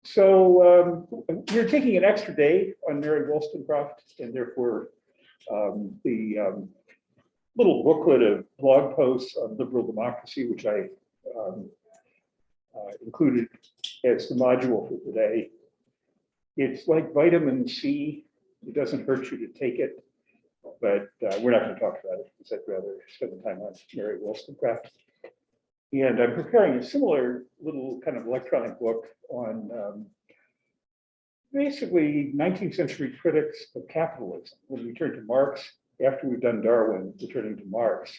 So we're taking an extra day on Mary Wollstonecraft, and therefore the little booklet of blog posts on liberal democracy, which I included as the module for today. It's like vitamin C. It doesn't hurt you to take it, but we're not going to talk about it because I'd rather spend the time on Mary Wollstonecraft. And I'm preparing a similar little kind of electronic book on basically 19th century critics of capitalism. When we turn to Marx, after we've done Darwin, we're turning to Marx.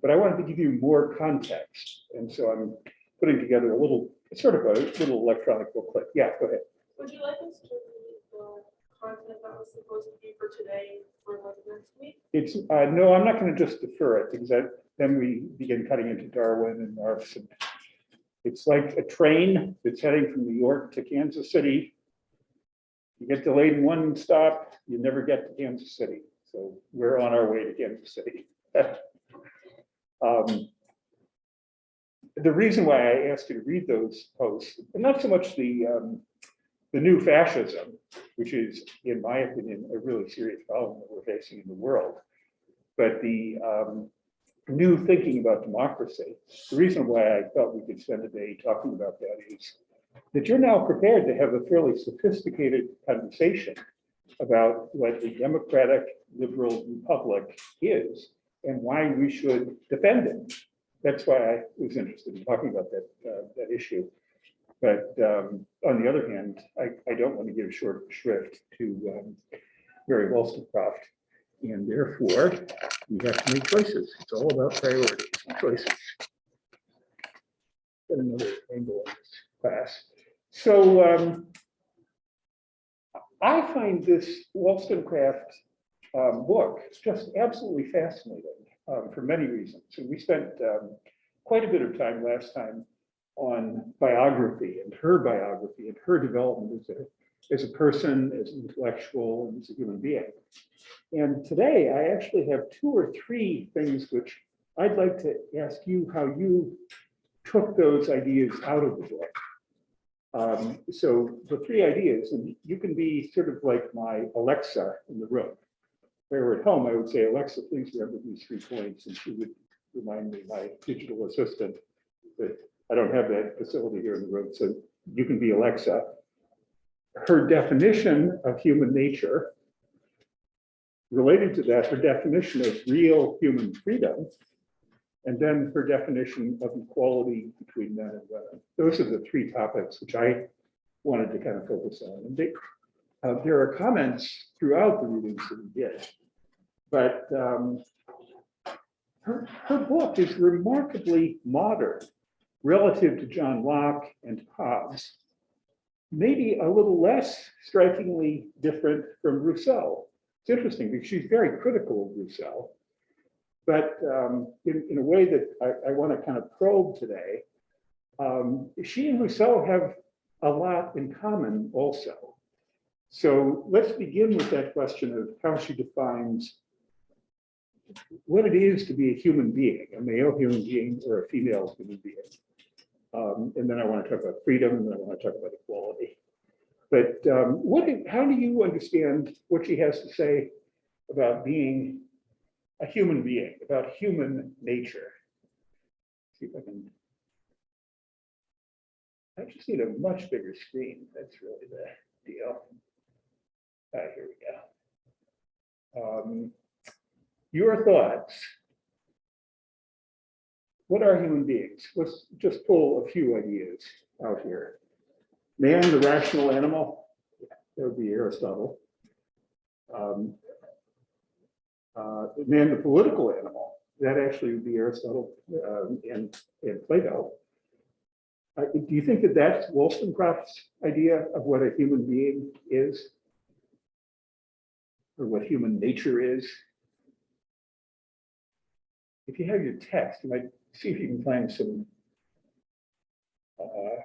But I wanted to give you more context. And so I'm putting together a little, sort of a little electronic booklet. Yeah, go ahead. Would you like us to read the content that was supposed to be for today for like next week? It's no, I'm not going to just defer it because then we begin cutting into Darwin and Marx. And it's like a train that's heading from New York to Kansas City. You get delayed in one stop, you never get to Kansas City. So we're on our way to Kansas City. The reason why I asked you to read those posts, and not so much the new fascism, which is, in my opinion, a really serious problem that we're facing in the world, but the new thinking about democracy. The reason why I thought we could spend a day talking about that is that you're now prepared to have a fairly sophisticated conversation about what a democratic liberal republic is and why we should defend it. That's why I was interested in talking about that issue. But on the other hand, I don't want to give short shrift to Mary Wollstonecraft, and therefore we have to make choices. It's all about priorities and choices. Get another angle on this class. So I find this Wollstonecraft book just absolutely fascinating for many reasons. And we spent quite a bit of time last time on biography and her development as a person, as an intellectual, and as a human being. And today I actually have 2 or 3 things which I'd like to ask you how you took those ideas out of the book. So the 3 ideas, and you can be sort of like my Alexa in the room. If I were at home, I would say, Alexa, please remember these 3 points, and she would remind me, my digital assistant, that I don't have that facility here in the room, so you can be Alexa. Her definition of human nature, related to that, her definition of real human freedom, and then her definition of equality between men and women. Those are the 3 topics which I wanted to kind of focus on. And there are comments throughout the readings that we did, but her book is remarkably modern relative to John Locke and Hobbes, maybe a little less strikingly different from Rousseau. It's interesting because she's very critical of Rousseau, but in a way that I want to kind of probe today, she and Rousseau have a lot in common also. So let's begin with that question of how she defines what it is to be a human being, a male human being or a female human being. And then I want to talk about freedom, and then I want to talk about equality. But how do you understand what she has to say about being a human being, about human nature? See if I can. I just need a much bigger screen. That's really the deal. Here we go. Your thoughts. What are human beings? Let's just pull a few ideas out here. Man, the rational animal. That would be Aristotle. Man, the political animal. That actually would be Aristotle and Plato. Do you think that that's Wollstonecraft's idea of what a human being is? Or what human nature is? If you have your text, you might see if you can find some.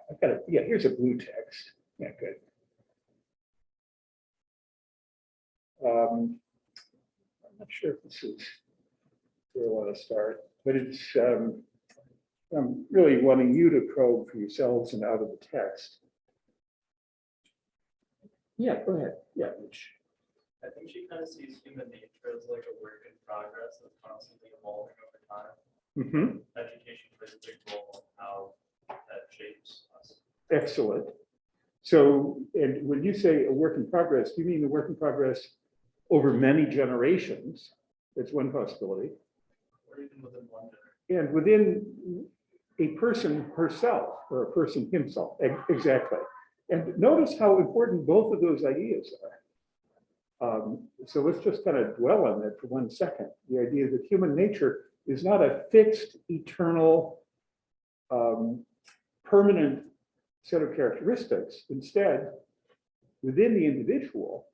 I've got yeah, here's a blue text. Yeah, good. I'm not sure if this is where I want to start, but it's. I'm really wanting you to probe for yourselves and out of the text. Yeah, go ahead. Yeah, Mitch. I think she kind of sees human nature as like a work in progress that's constantly evolving over time. Mhm. Education plays a big role in how that shapes us. Excellent. So, and when you say a work in progress, do you mean a work in progress over many generations? That's one possibility. Or even within one generation. And within a person herself or a person himself. Exactly. And notice how important both of those ideas are. So let's just kind of dwell on that for 1 second. The idea that human nature is not a fixed, eternal, permanent set of characteristics. Instead, within the individual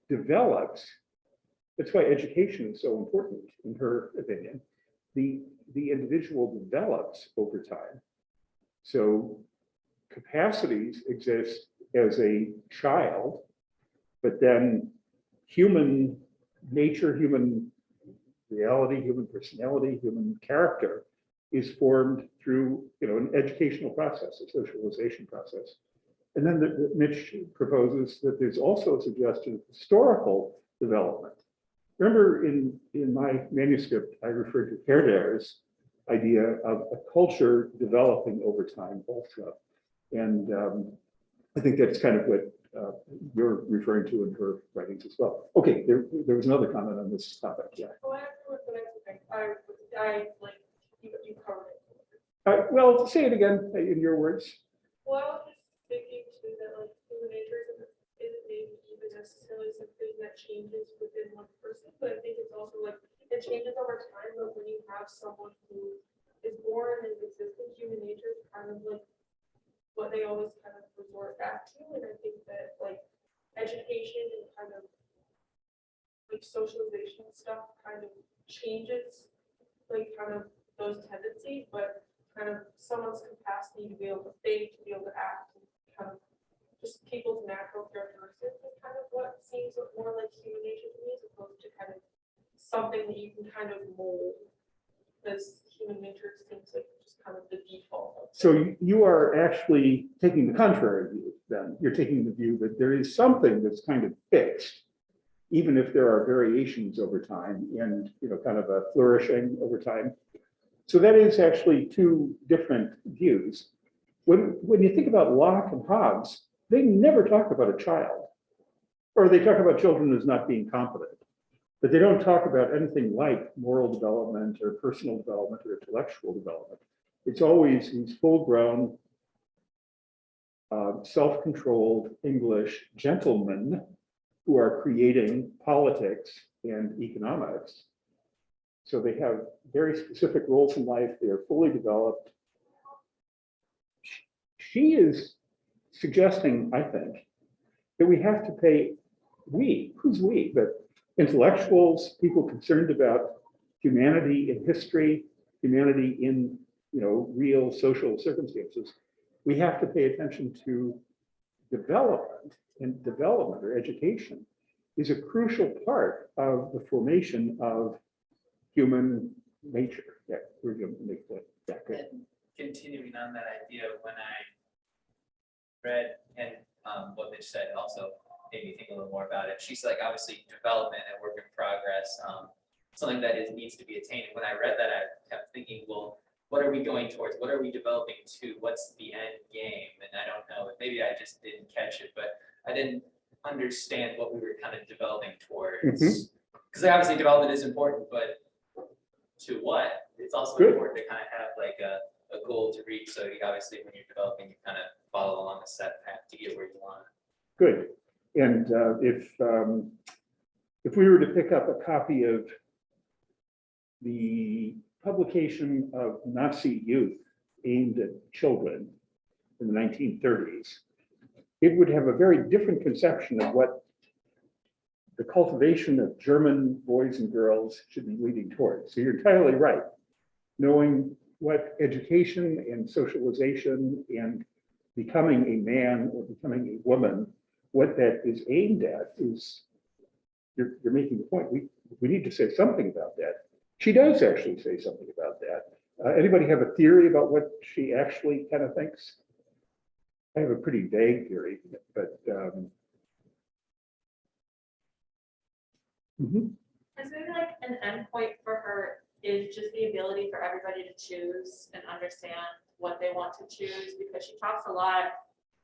develops. That's why education is so important, in her opinion. The individual develops over time. So capacities exist as a child, but then human nature, human reality, human personality, human character is formed through, an educational process, a socialization process. And then Mitch proposes that there's also a suggestion of historical development. Remember in my manuscript, I referred to Herder's idea of a culture developing over time also. And I think that's kind of what you're referring to in her writings as well. Okay, there was another comment on this topic, yeah. Oh, I like, you covered it. Well, say it again in your words. Well, I was just thinking too that like human nature isn't maybe even necessarily something that changes within one person, but I think it's also like it changes over time. But when you have someone who is born and existing, human nature is kind of like what they always kind of resort back to. And I think that like education and kind of like socialization stuff kind of changes like kind of those tendencies, but kind of someone's capacity to be able to think, to be able to act, and kind of just people's natural characteristics is kind of what seems more like human nature to me, as opposed to kind of something that you can kind of mold, because human nature seems like just kind of the default. So you are actually taking the contrary view then. You're taking the view that there is something that's kind of fixed, even if there are variations over time and, kind of a flourishing over time. So that is actually two different views. When you think about Locke and Hobbes, they never talk about a child, or they talk about children as not being competent, but they don't talk about anything like moral development or personal development or intellectual development. It's always these full-grown, self-controlled English gentlemen who are creating politics and economics. So they have very specific roles in life. They are fully developed. She is suggesting, I think, that we have to pay, who's we? But intellectuals, people concerned about humanity in history, humanity in, real social circumstances. We have to pay attention to development, and development or education is a crucial part of the formation of human nature. Yeah, we're going to make that good. And continuing on that idea, when I read and what Mitch said also made me think a little more about it. She's like, obviously, development and work in progress, something that needs to be attained. And when I read that, I kept thinking, well, what are we going towards? What are we developing to? What's the end game? And I don't know. Maybe I just didn't catch it, but I didn't understand what we were kind of developing towards. Because obviously, development is important, but to what? It's also important to kind of have like a goal to reach. So you obviously, when you're developing, you kind of follow along a set path to get where you want. Good. And if we were to pick up a copy of the publication of Nazi youth aimed at children in the 1930s, it would have a very different conception of what the cultivation of German boys and girls should be leading towards. So you're entirely right. Knowing what education and socialization and becoming a man or becoming a woman, what that is aimed at is, you're making the point. We need to say something about that. She does actually say something about that. Anybody have a theory about what she actually kind of thinks? I have a pretty vague theory, but mhm. Is maybe like an endpoint for her is just the ability for everybody to choose and understand what they want to choose, because she talks a lot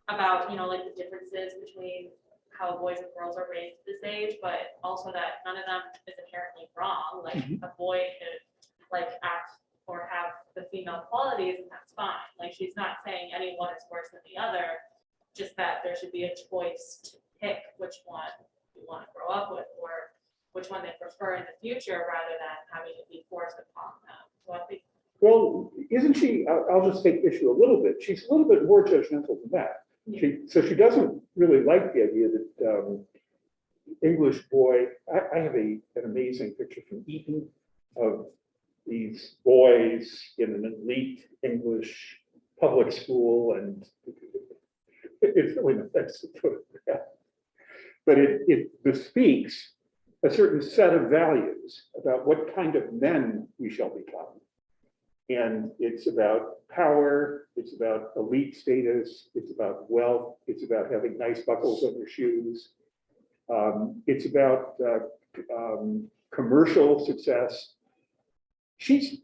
about, you know, like the differences between how boys and girls are raised at this age, but also that none of them is inherently wrong. Like a boy could like act or have the female qualities, and that's fine. Like she's not saying any one is worse than the other, just that there should be a choice to pick which one you want to grow up with or which one they prefer in the future, rather than having it be forced upon them. So I think, Well, isn't she, I'll just take issue a little bit. She's a little bit more judgmental than that. So she doesn't really like the idea that English boy, I have an amazing picture from Eton of these boys in an elite English public school, and it's really an offensive photograph. But it bespeaks a certain set of values about what kind of men we shall become. And it's about power, it's about elite status, it's about wealth, it's about having nice buckles on your shoes. It's about commercial success. She's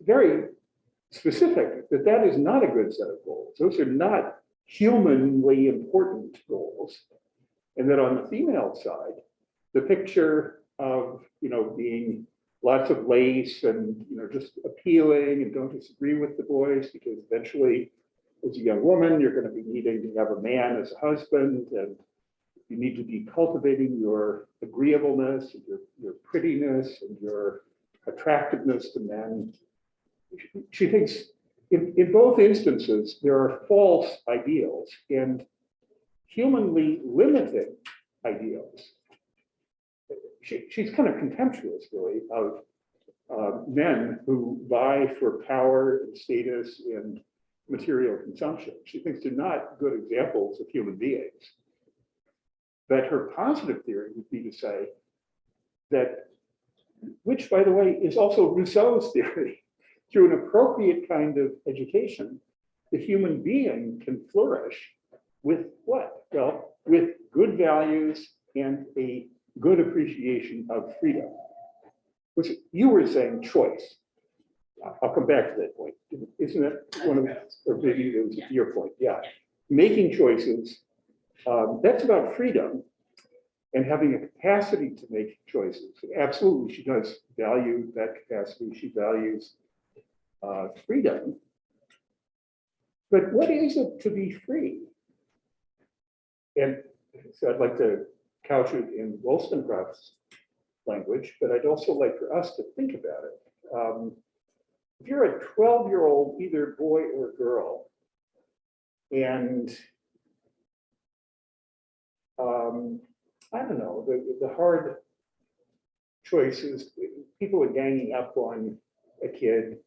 very specific that that is not a good set of goals. Those are not humanly important goals. And that on the female side, the picture of, you know, being lots of lace and, you know, just appealing and don't disagree with the boys, because eventually as a young woman, you're going to be needing to have a man as a husband, and you need to be cultivating your agreeableness and your prettiness and your attractiveness to men. She thinks in both instances, there are false ideals and humanly limiting ideals. She's kind of contemptuous, really, of men who vie for power and status and material consumption. She thinks they're not good examples of human beings. But her positive theory would be to say that, which, by the way, is also Rousseau's theory, through an appropriate kind of education, the human being can flourish with what? Well, with good values and a good appreciation of freedom, which you were saying choice. I'll come back to that point. Isn't it one of, or maybe it was your point? Yeah. Making choices, that's about freedom and having a capacity to make choices. Absolutely, she does value that capacity. She values freedom. But what is it to be free? And so I'd like to couch it in Wollstonecraft's language, but I'd also like for us to think about it. If you're a 12-year-old, either boy or girl, and I don't know, the hard choices, people are ganging up on a kid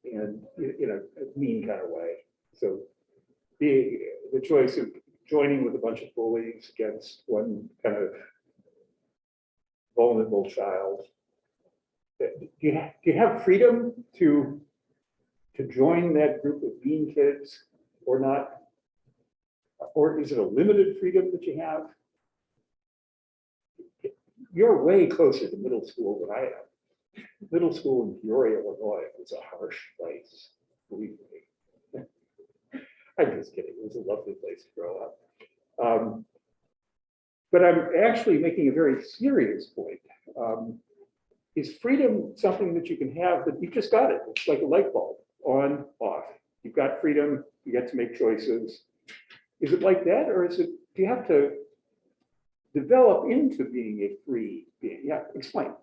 in a mean kind of way. So the choice of joining with a bunch of bullies against one kind of vulnerable child. Do you have freedom to join that group of mean kids or not? Or is it a limited freedom that you have? You're way closer to middle school than I am. Middle school in Peoria, Illinois was a harsh place, believe me. I'm just kidding. It was a lovely place to grow up. But I'm actually making a very serious point. Is freedom something that you can have that you just got it? It's like a light bulb, on, off. You've got freedom, you get to make choices. Is it like that, or is it, do you have to develop into being a free being? Yeah, explain.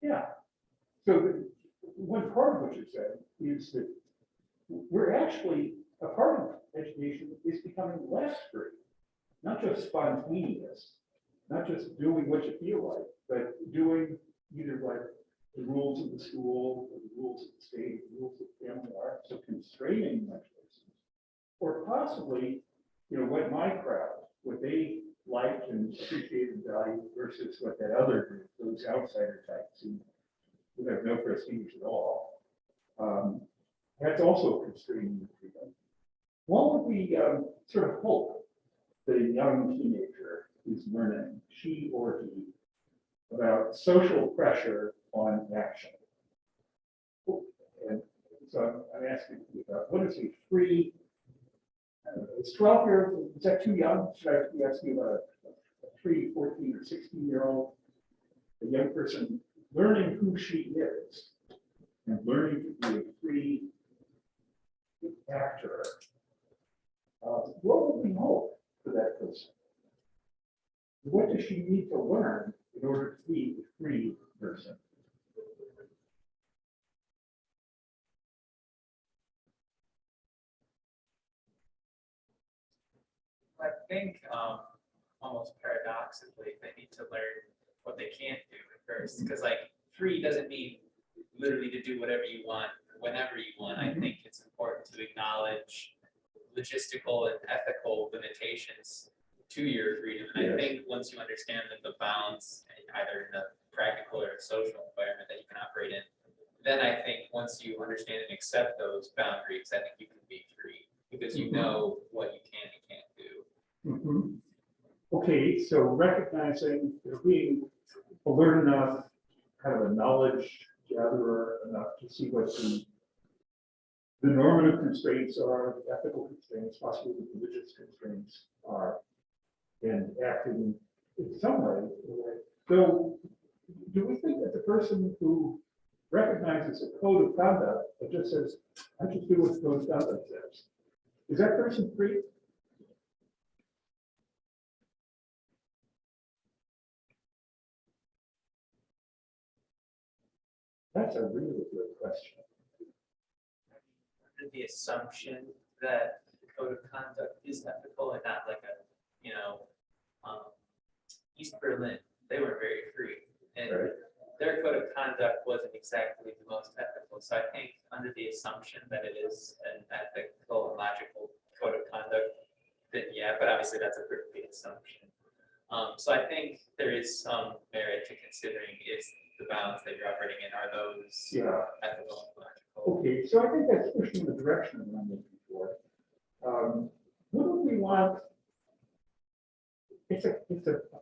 Yeah. So one part of what you're saying is that we're actually, a part of education is becoming less free, not just spontaneous, not just doing what you feel like, but doing either what the rules of the school, or the rules of the state, the rules of the family are, so constraining my choices. Or possibly, what my crowd, what they liked and appreciated value versus what that other group, those outsider types who have no prestige at all, that's also constraining the freedom. What would we sort of hope that a young teenager is learning, she or he, about social pressure on action? And so I'm asking you about what is a free, I don't know, is 12 years, is that too young? Should I be asking about a free 14 or 16-year-old, a young person learning who she is and learning to be a free actor? What would we hope for that person? What does she need to learn in order to be a free person? I think almost paradoxically, they need to learn what they can't do at first. Because like free doesn't mean literally to do whatever you want, whenever you want. I think it's important to acknowledge logistical and ethical limitations to your freedom. And I think once you understand that the bounds, either in the practical or social environment that you can operate in, then I think once you understand and accept those boundaries, I think you can be free because you know what you can and can't do. Okay, so recognizing being alert enough, kind of a knowledge gatherer enough to see what the normative constraints are, the ethical constraints, possibly the religious constraints are, and acting in some way. So do we think that the person who recognizes a code of conduct that just says, I just do what the code of conduct says, is that person free? That's a really good question. Under the assumption that the code of conduct is ethical and not like a, East Berlin, they were very free. And Right. their code of conduct wasn't exactly the most ethical. So I think under the assumption that it is an ethical and logical code of conduct, then yeah, but obviously that's a pretty big assumption. So I think there is some merit to considering is the bounds that you're operating in, are those ethical and logical? Okay, so I think that's pushing the direction that I'm looking for. Wouldn't we want, it's a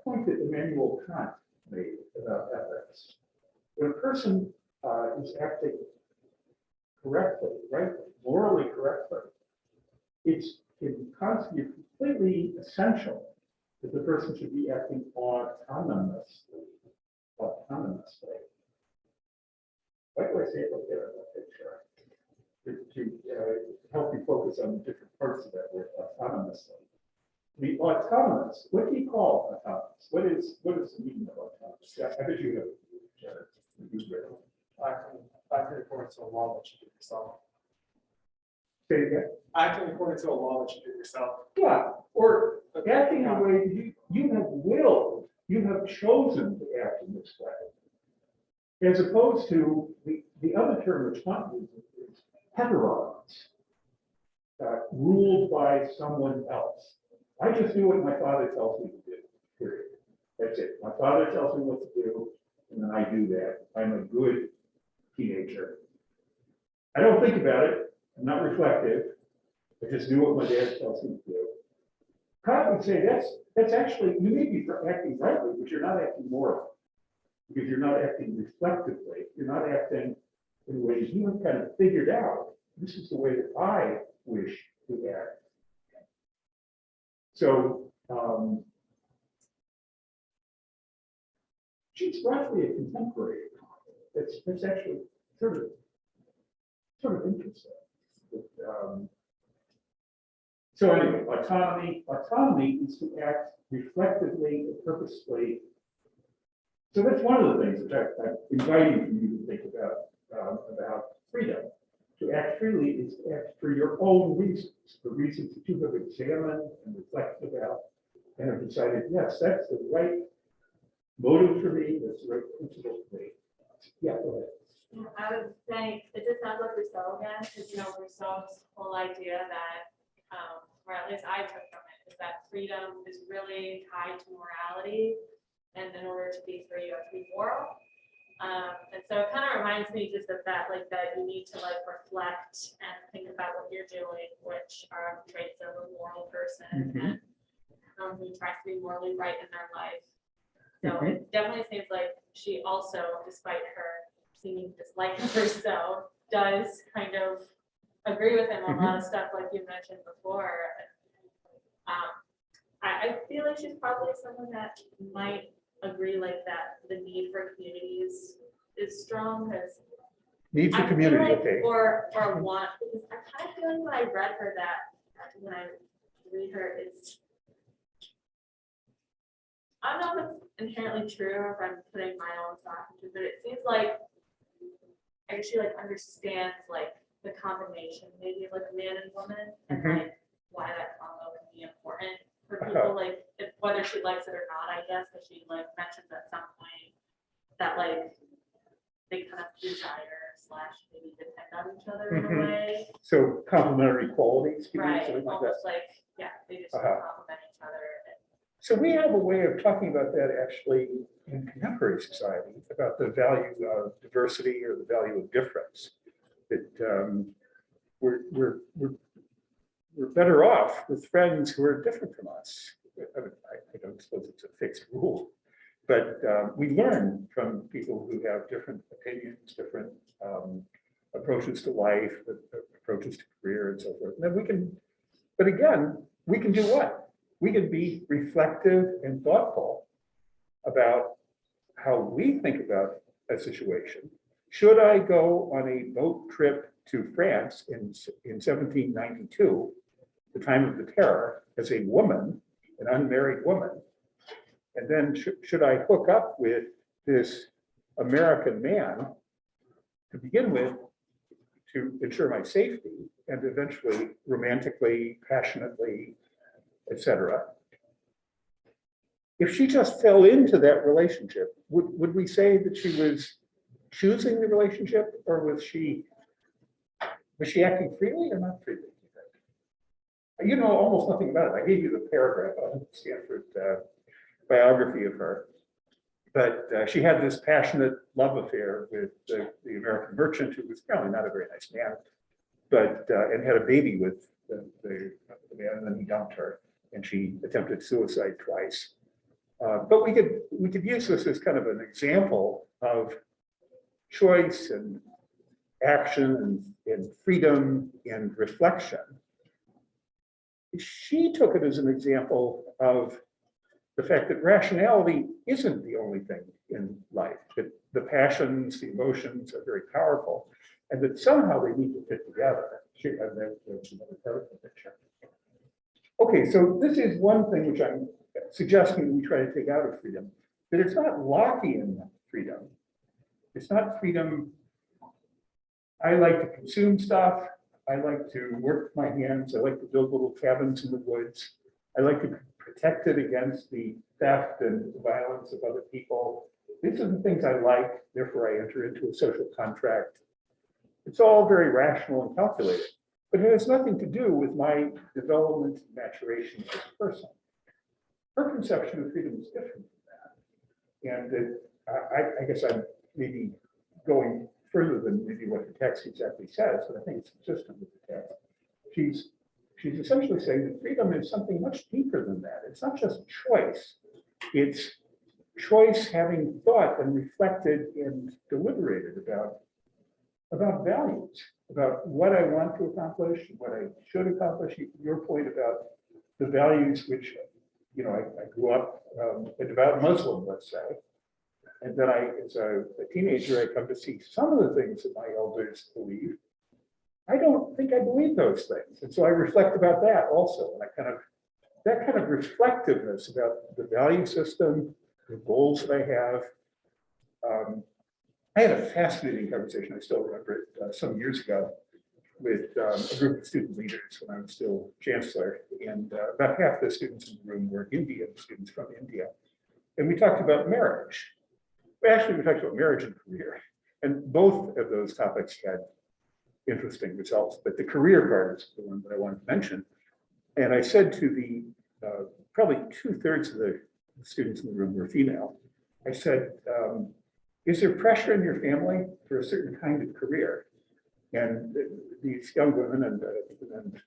point that Immanuel Kant made about ethics. When a person is acting correctly, right, morally correctly, it's completely essential that the person should be acting autonomously. Why do I say it like that on that picture? To help you focus on different parts of that word, autonomously. The autonomous, what do you call autonomous? What is the meaning of autonomous? Yeah, I bet you have. Acting according to a law that you do yourself. Say it again. Acting according to a law that you do yourself. Yeah, or acting the way you have willed, you have chosen to act in this way. As opposed to the other term which Kant uses is heteros, ruled by someone else. I just do what my father tells me to do, period. That's it. My father tells me what to do, and then I do that. I'm a good teenager. I don't think about it. I'm not reflective. I just do what my dad tells me to do. Kant would say that's actually, you may be acting rightly, but you're not acting morally. Because you're not acting reflectively. You're not acting in ways you have kind of figured out. This is the way that I wish to act. So she's roughly a contemporary. That's actually sort of interesting. So anyway, autonomy is to act reflectively and purposefully. So that's one of the things that I'm inviting you to think about freedom. To act freely is to act for your own reasons, the reasons that you have examined and reflected about and have decided, yes, that's the right motive for me, that's the right principle for me. Yeah, go ahead. Yeah, I was saying, it just sounds like Rousseau again, because, Rousseau's whole idea that, or at least I took from it, is that freedom is really tied to morality. And in order to be free, you have to be moral. And so it kind of reminds me just of that, like that you need to like reflect and think about what you're doing, which are traits of a moral person and who tries to be morally right in their life. So it definitely seems like she also, despite her seeming dislike of Rousseau, does kind of agree with him on a lot of stuff like you mentioned before. I feel like she's probably someone that might agree like that the need for communities is strong because Need for community, okay. or want, because I kind of feel like when I read her that when I read her, it's I don't know if it's inherently true or if I'm putting my own thought into it, but it seems like I guess she like understands like the combination maybe of like man and woman and like why that combo can be important for people, like if, whether she likes it or not, I guess, because she like mentions at some point that like they kind of desire / maybe depend on each other in a way. So complementary qualities, you mean, Right, something like that. almost like, yeah, they just complement each other. So we have a way of talking about that actually in contemporary society, about the value of diversity or the value of difference. That we're better off with friends who are different from us. I don't suppose it's a fixed rule, but we learn from people who have different opinions, different approaches to life, approaches to career, and so forth. And then we can, but again, we can do what? We can be reflective and thoughtful about how we think about a situation. Should I go on a boat trip to France in 1792, the time of the terror, as a woman, an unmarried woman? And then should I hook up with this American man to begin with to ensure my safety and eventually romantically, passionately, etc. If she just fell into that relationship, would we say that she was choosing the relationship, or was she acting freely or not freely? You know almost nothing about it. I gave you the paragraph on Stanford biography of her, but she had this passionate love affair with the American merchant, who was probably not a very nice man, but and had a baby with the man, and then he dumped her, and she attempted suicide twice. But we could use this as kind of an example of choice and action and freedom and reflection. She took it as an example of the fact that rationality isn't the only thing in life, that the passions, the emotions are very powerful, and that somehow they need to fit together. There's another part of the picture. Okay, so this is one thing which I'm suggesting we try to take out of freedom, that it's not Lockean freedom. It's not freedom. I like to consume stuff. I like to work with my hands. I like to build little cabins in the woods. I like to be protected against the theft and violence of other people. These are the things I like, therefore I enter into a social contract. It's all very rational and calculated, but it has nothing to do with my development and maturation as a person. Her conception of freedom is different from that. And I guess I'm maybe going further than maybe what the text exactly says, but I think it's consistent with the text. She's essentially saying that freedom is something much deeper than that. It's not just choice. It's choice having thought and reflected and deliberated about values, about what I want to accomplish, what I should accomplish. Your point about the values which, you know, I grew up a devout Muslim, let's say, and then as a teenager, I come to see some of the things that my elders believe. I don't think I believe those things, and so I reflect about that also. And that kind of reflectiveness about the value system, the goals that I have. I had a fascinating conversation, I still remember it, some years ago, with a group of student leaders when I was still chancellor, and about half the students in the room were Indian students from India. And we talked about marriage. Actually, we talked about marriage and career. And both of those topics had interesting results, but the career part is the one that I wanted to mention. And I said to the, probably 2/3 of the students in the room were female. I said, is there pressure in your family for a certain kind of career? And these young women and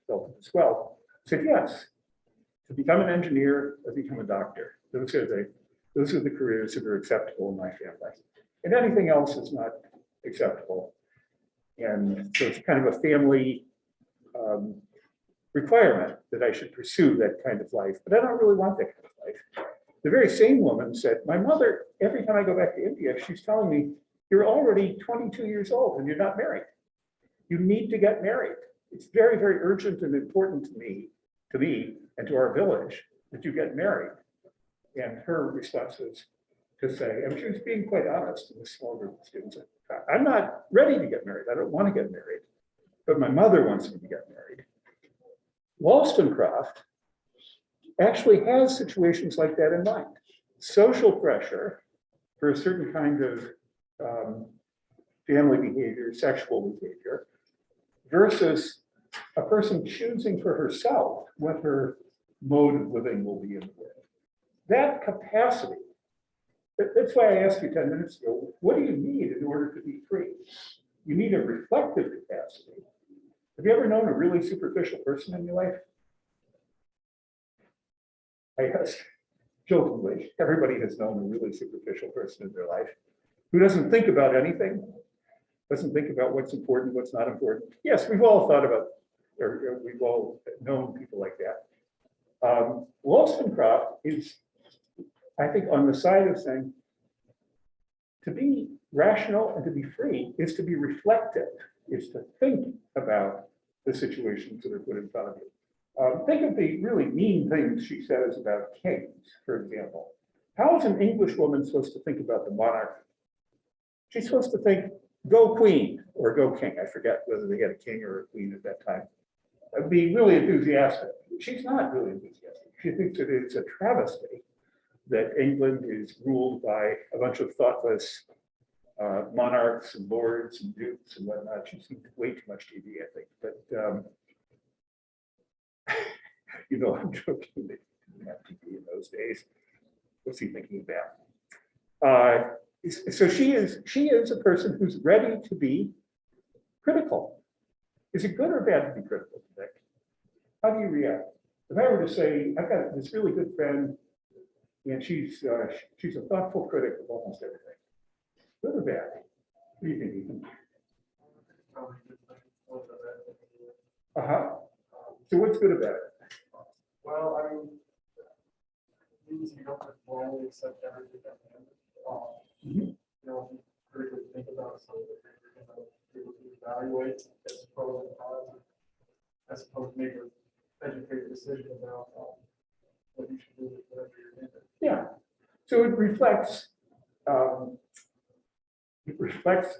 felt as well said yes, to become an engineer or become a doctor. Those are the careers that are acceptable in my family. And anything else is not acceptable. And so it's kind of a family requirement that I should pursue that kind of life, but I don't really want that kind of life. The very same woman said, my mother, every time I go back to India, she's telling me, you're already 22 years old and you're not married. You need to get married. It's very, very urgent and important to me and to our village that you get married. And her response was to say, and she was being quite honest in this small group of students, I'm not ready to get married. I don't want to get married, but my mother wants me to get married. Wollstonecraft actually has situations like that in mind. Social pressure for a certain kind of family behavior, sexual behavior, versus a person choosing for herself what her mode of living will be in the world. That capacity, that's why I asked you 10 minutes ago, what do you need in order to be free? You need a reflective capacity. Have you ever known a really superficial person in your life? I ask jokingly, everybody has known a really superficial person in their life who doesn't think about anything, doesn't think about what's important, what's not important. Yes, we've all thought about, or we've all known people like that. Wollstonecraft is, I think, on the side of saying, to be rational and to be free is to be reflective, is to think about the situations that are put in front of you. Think of the really mean things she says about kings, for example. How is an English woman supposed to think about the monarchy? She's supposed to think, go queen or go king. I forget whether they had a king or a queen at that time. Be really enthusiastic. She's not really enthusiastic. She thinks it is a travesty that England is ruled by a bunch of thoughtless monarchs and lords and dukes and whatnot. She's seen way too much TV, I think. But you know, I'm joking. They didn't have TV in those days. What's he thinking about? So she is a person who's ready to be critical. Is it good or bad to be critical, Nick? How do you react? If I were to say, I've got this really good friend, and she's a thoughtful critic of almost everything. Good or bad? What do you think, Ethan? So what's good about it? Well, I mean, means you don't formally accept everything that you know, if you critically think about something, you're going to be able to evaluate its pros and cons, as opposed to make an educated decision about what you should do with whatever you're in. Yeah. So it reflects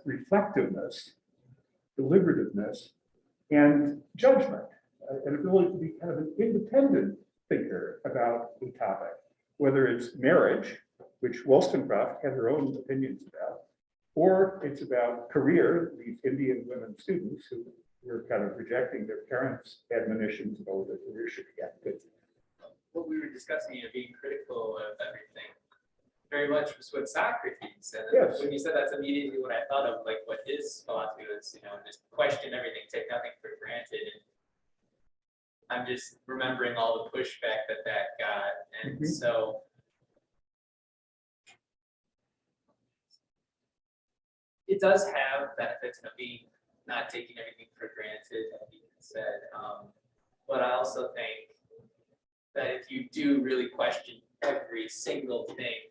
reflectiveness, deliberativeness, and judgment, an ability to be kind of an independent thinker about a topic, whether it's marriage, which Wollstonecraft had her own opinions about, or it's about career, these Indian women students who were kind of rejecting their parents' admonitions about what their career should be at. Good. What we were discussing, being critical of everything, very much was what Socrates said. Yes. When you said that's immediately what I thought of, like what his philosophy was, just question everything, take nothing for granted. And I'm just remembering all the pushback that got. And so it does have benefits of being not taking everything for granted, like you said. But I also think that if you do really question every single thing,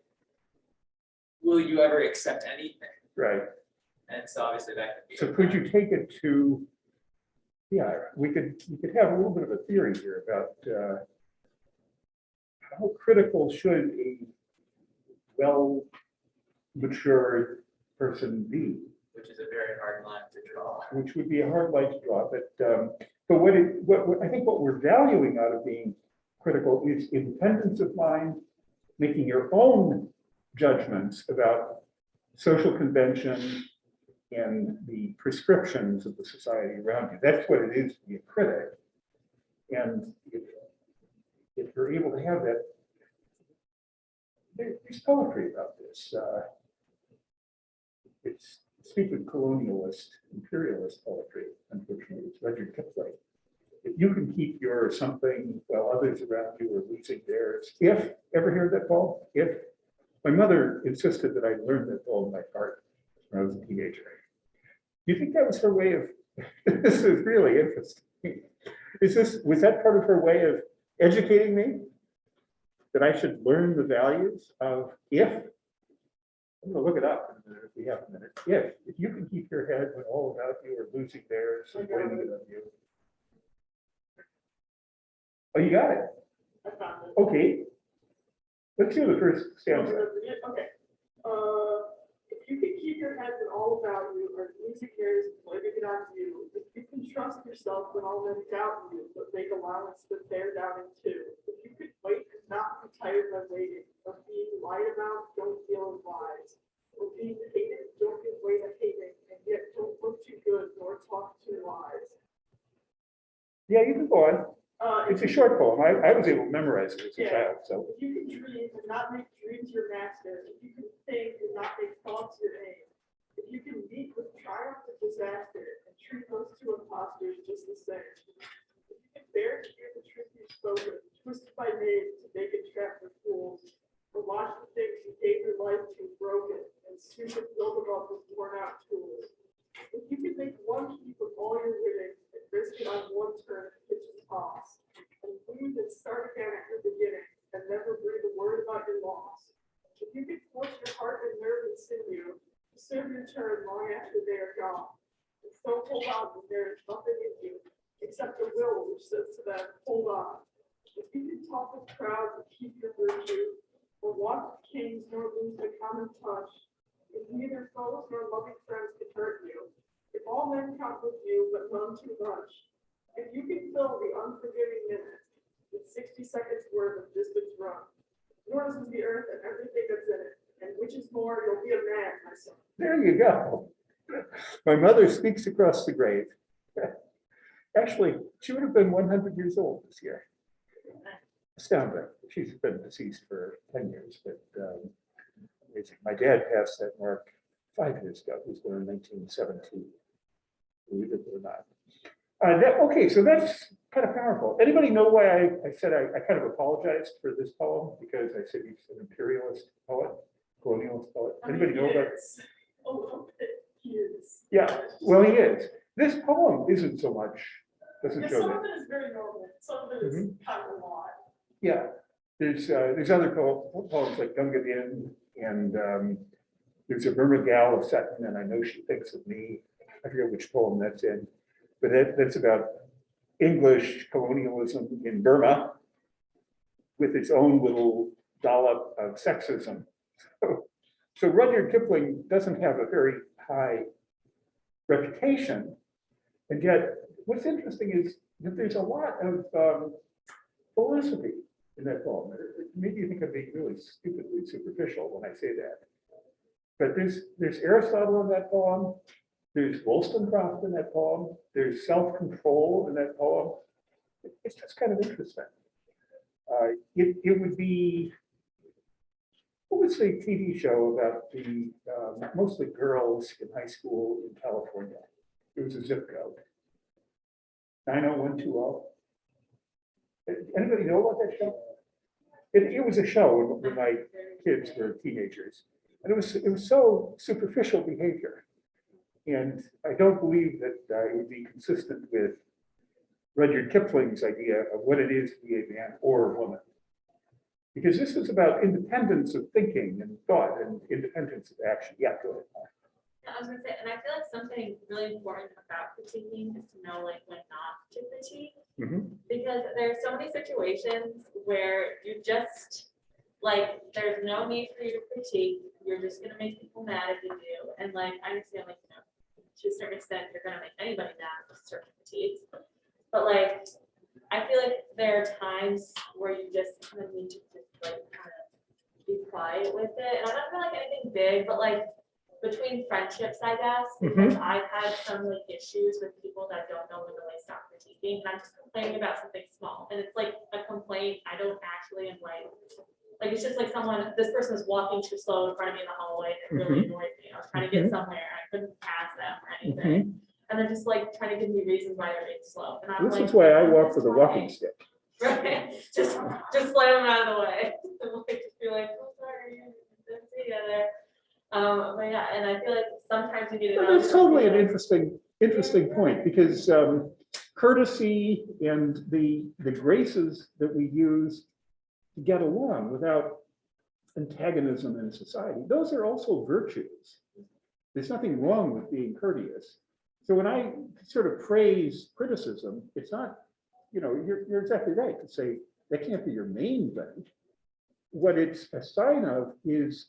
will you ever accept anything? Right. And so obviously that could be. So could you take it to, yeah, we could have a little bit of a theory here about how critical should a well-matured person be? Which is a very hard line to draw. Which would be a hard line to draw, but what I think what we're valuing out of being critical is independence of mind, making your own judgments about social convention, and the prescriptions of the society around you. That's what it is to be a critic. And if you're able to have that, there's poetry about this. It's speaking colonialist, imperialist poetry, unfortunately, it's Rudyard Kipling. If you can keep your something while others around you are losing theirs, ever hear that poem? My mother insisted that I learn that poem by heart when I was a teenager. Do you think that was her way of, this is really interesting. Was that part of her way of educating me? That I should learn the values of I'm gonna look it up in a minute if we have a minute. If you can keep your head when all about you are losing theirs and blaming it on you. Oh, you got it? I found it. Okay. Let's hear the first stanza. Okay. If you can keep your head when all about you are losing yours, blaming it on you. If you can trust yourself when all men doubt you, but make allowance for their doubting too. If you can wait and not be tired by waiting, of being lied about, don't feel wise. Or being hated, don't give way to hating, and yet don't look too good nor talk too wise. Yeah, you can go on. It's a short poem. I was able to memorize it as a Yeah. child, so. If you can dream and not make dreams your master, if you can think and not make thoughts your aim, if you can meet with triumph and disaster and treat those two imposters just the same, if you can bear to hear the truth you've spoken, twisted by knaves to make it trap for fools, or watch the things you gave your life to broken and sweep and build them up with worn out tools. If you can make one heap of all your winnings and risk it on one turn of kitchen toss, and lose and start again at your beginning, and never breathe a word about your loss. If you can force your heart and nerve and sinew to serve your turn long after they are gone, and so hold on when there is nothing in you except the will which says to them, hold on. If you can talk with crowds and keep your virtue, or walk with kings nor lose the common touch, if neither foes nor loving friends can hurt you, if all men count with you but none too much, if you can fill the unforgiving minute with 60 seconds worth of distance run, yours is the earth and everything that's in it, and which is more, you'll be a man, my son. There you go. My mother speaks across the grave. Actually, she would have been 100 years old this year. Astounding. She's been deceased for 10 years, but amazing. My dad passed that mark 5 years ago. He was born in 1917. Believe it or not. Okay, so that's kind of powerful. Anybody know why I said I kind of apologized for this poem? Because I said he's an imperialist poet, colonialist poet. Anybody know about it? A little bit, he is. Yeah, well, he is. This poem isn't so much, doesn't Yeah, show some that. of it is very normal, some of it is kind of a lot. Yeah, there's other poems like Gunga Din, and there's a Burma gal of Sutton, and I know she thinks of me. I forget which poem that's in, but that's about English colonialism in Burma with its own little dollop of sexism. So Rudyard Kipling doesn't have a very high reputation, and yet what's interesting is that there's a lot of philosophy in that poem. Maybe you think I'm being really stupidly superficial when I say that, but there's Aristotle in that poem. There's Wollstonecraft in that poem. There's self-control in that poem. It's just kind of interesting. It would be, what was the TV show about the mostly girls in high school in California? It was a zip code. 90120. Anybody know about that show? It was a show when my kids were teenagers, and it was so superficial behavior. And I don't believe that it would be consistent with Rudyard Kipling's idea of what it is to be a man or a woman. Because this is about independence of thinking and thought and independence of action. Yeah, go ahead. I was gonna say, and I feel like something really important about critiquing is to know like when not to critique. Because there's so many situations where you just like there's no need for you to critique. You're just gonna make people mad if you do. And like I understand like to a certain extent you're gonna make anybody mad with certain critiques. But like I feel like there are times where you just kind of need to just like kind of be quiet with it. And I don't feel like anything big, but like between in friendships, I guess, because I've had some like issues with people that don't know when to like stop critiquing, and I'm just complaining about something small, and it's like a complaint, I don't actually am like, it's just like someone, this person was walking too slow in front of me in the hallway, and it really annoyed me, I was trying to get somewhere, and I couldn't pass them or anything, and they're just like trying to give me reasons why they're being slow, and I'm like. This is why I walk "Just with a try." walking stick. Right, just slam them out of the way, like, just be like, oh, sorry, let's see together. But yeah, and I feel like sometimes you need to. Well, that's totally an interesting point, because courtesy and the graces that we use to get along without antagonism in society, those are also virtues. There's nothing wrong with being courteous. So when I sort of praise criticism, it's not, you're exactly right to say that can't be your main thing. What it's a sign of is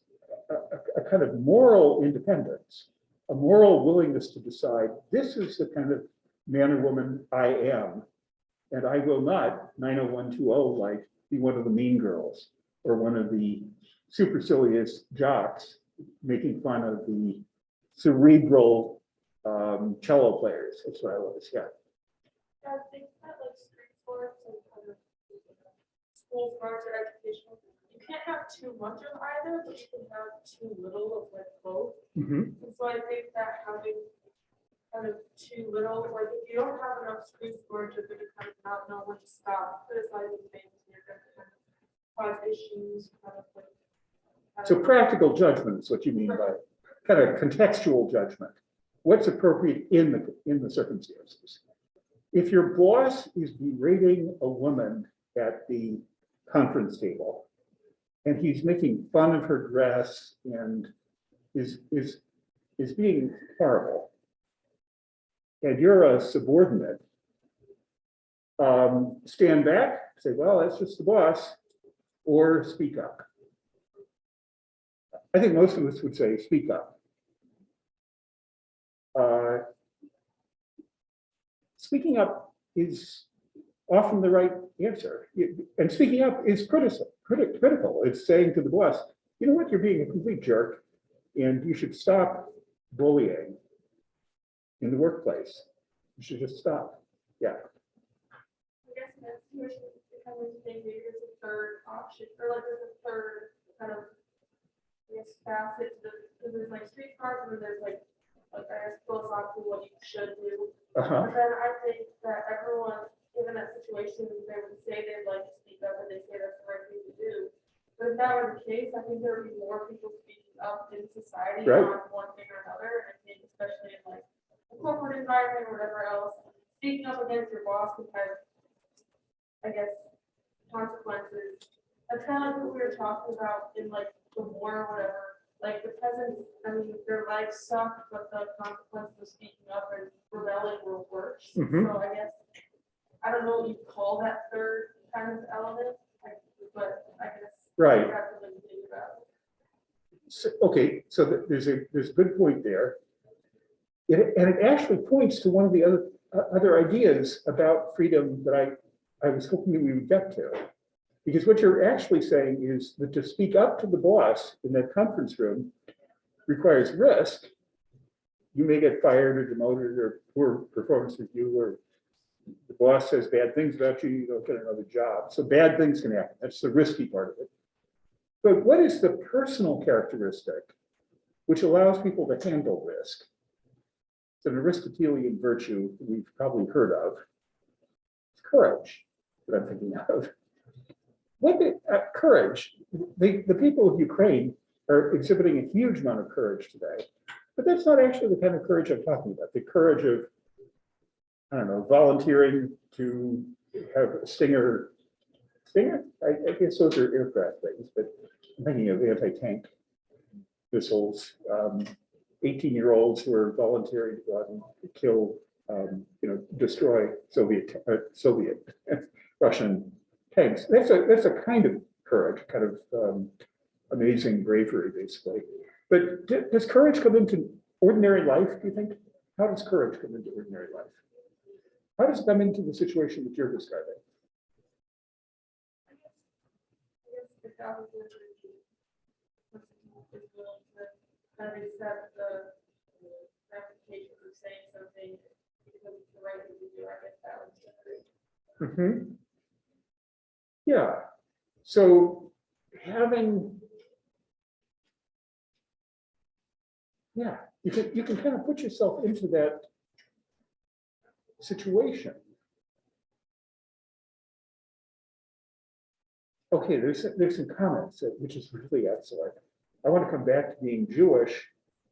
a kind of moral independence, a moral willingness to decide, this is the kind of man or woman I am, and I will not 90120 like be one of the mean girls or one of the supercilious jocks making fun of the cerebral cello players. That's what I was, yeah. I think that like street sports and kind of school sports or education, you can't have too much of either, but you can have too little of like both. And so I think that having kind of too little, like if you don't have enough street sports, you're gonna kind of not know when to stop criticizing things, and you're gonna kind of cause issues, kind of like. So practical judgment is what you mean by kind of contextual judgment. What's appropriate in the circumstances? If your boss is berating a woman at the conference table, and he's making fun of her dress and is being horrible, and you're a subordinate, stand back, say, well, that's just the boss, or speak up. I think most of us would say speak up. Speaking up is often the right answer. And speaking up is critical. It's saying to the boss, you know what, you're being a complete jerk, and you should stop bullying in the workplace. You should just stop. Yeah. I guess in that situation, it kind of maybe there's a third option, or like there's a third kind of, I guess, facet to the, because there's like street cards, and then there's like I guess philosophically what you should do. But then I think that everyone, given that situation, they would say they'd like to speak up, and they say that's the right thing to do. But if that were the case, I think there would be more people speaking up in society on one thing or another. And I think especially in like a corporate environment or whatever else, speaking up against your boss can have, I guess, consequences. That's kind of like what we were talking about in like the war or whatever. Like the peasants, I mean, their lives sucked, but the consequences of speaking up and rebelling were worse. So I guess, I don't know what you call that third kind of element, but I guess that's something to think about. So, okay, so there's a good point there. And it actually points to one of the other ideas about freedom that I was hoping that we would get to. Because what you're actually saying is that to speak up to the boss in that conference room requires risk. You may get fired or demoted or poor performance review, or the boss says bad things about you, you don't get another job. So bad things can happen. That's the risky part of it. But what is the personal characteristic which allows people to handle risk? It's an Aristotelian virtue that we've probably heard of. It's courage that I'm thinking of. Courage, the people of Ukraine are exhibiting a huge amount of courage today, but that's not actually the kind of courage I'm talking about. The courage of, I don't know, volunteering to have a Stinger? I guess those are aircraft things, but I'm thinking of anti-tank missiles, 18-year-olds who are volunteering to go out and kill, destroy Soviet Russian tanks. That's a kind of courage, kind of amazing bravery, basically. But does courage come into ordinary life, do you think? How does courage come into ordinary life? How does it come into the situation that you're describing? I guess if that was the person who is willing to kind of accept the ramifications of saying something because it's the right thing to do, I guess that would be great. Yeah, so having, yeah, you can kind of put yourself into that situation. Okay, there's some comments, which is really excellent. I want to come back to being Jewish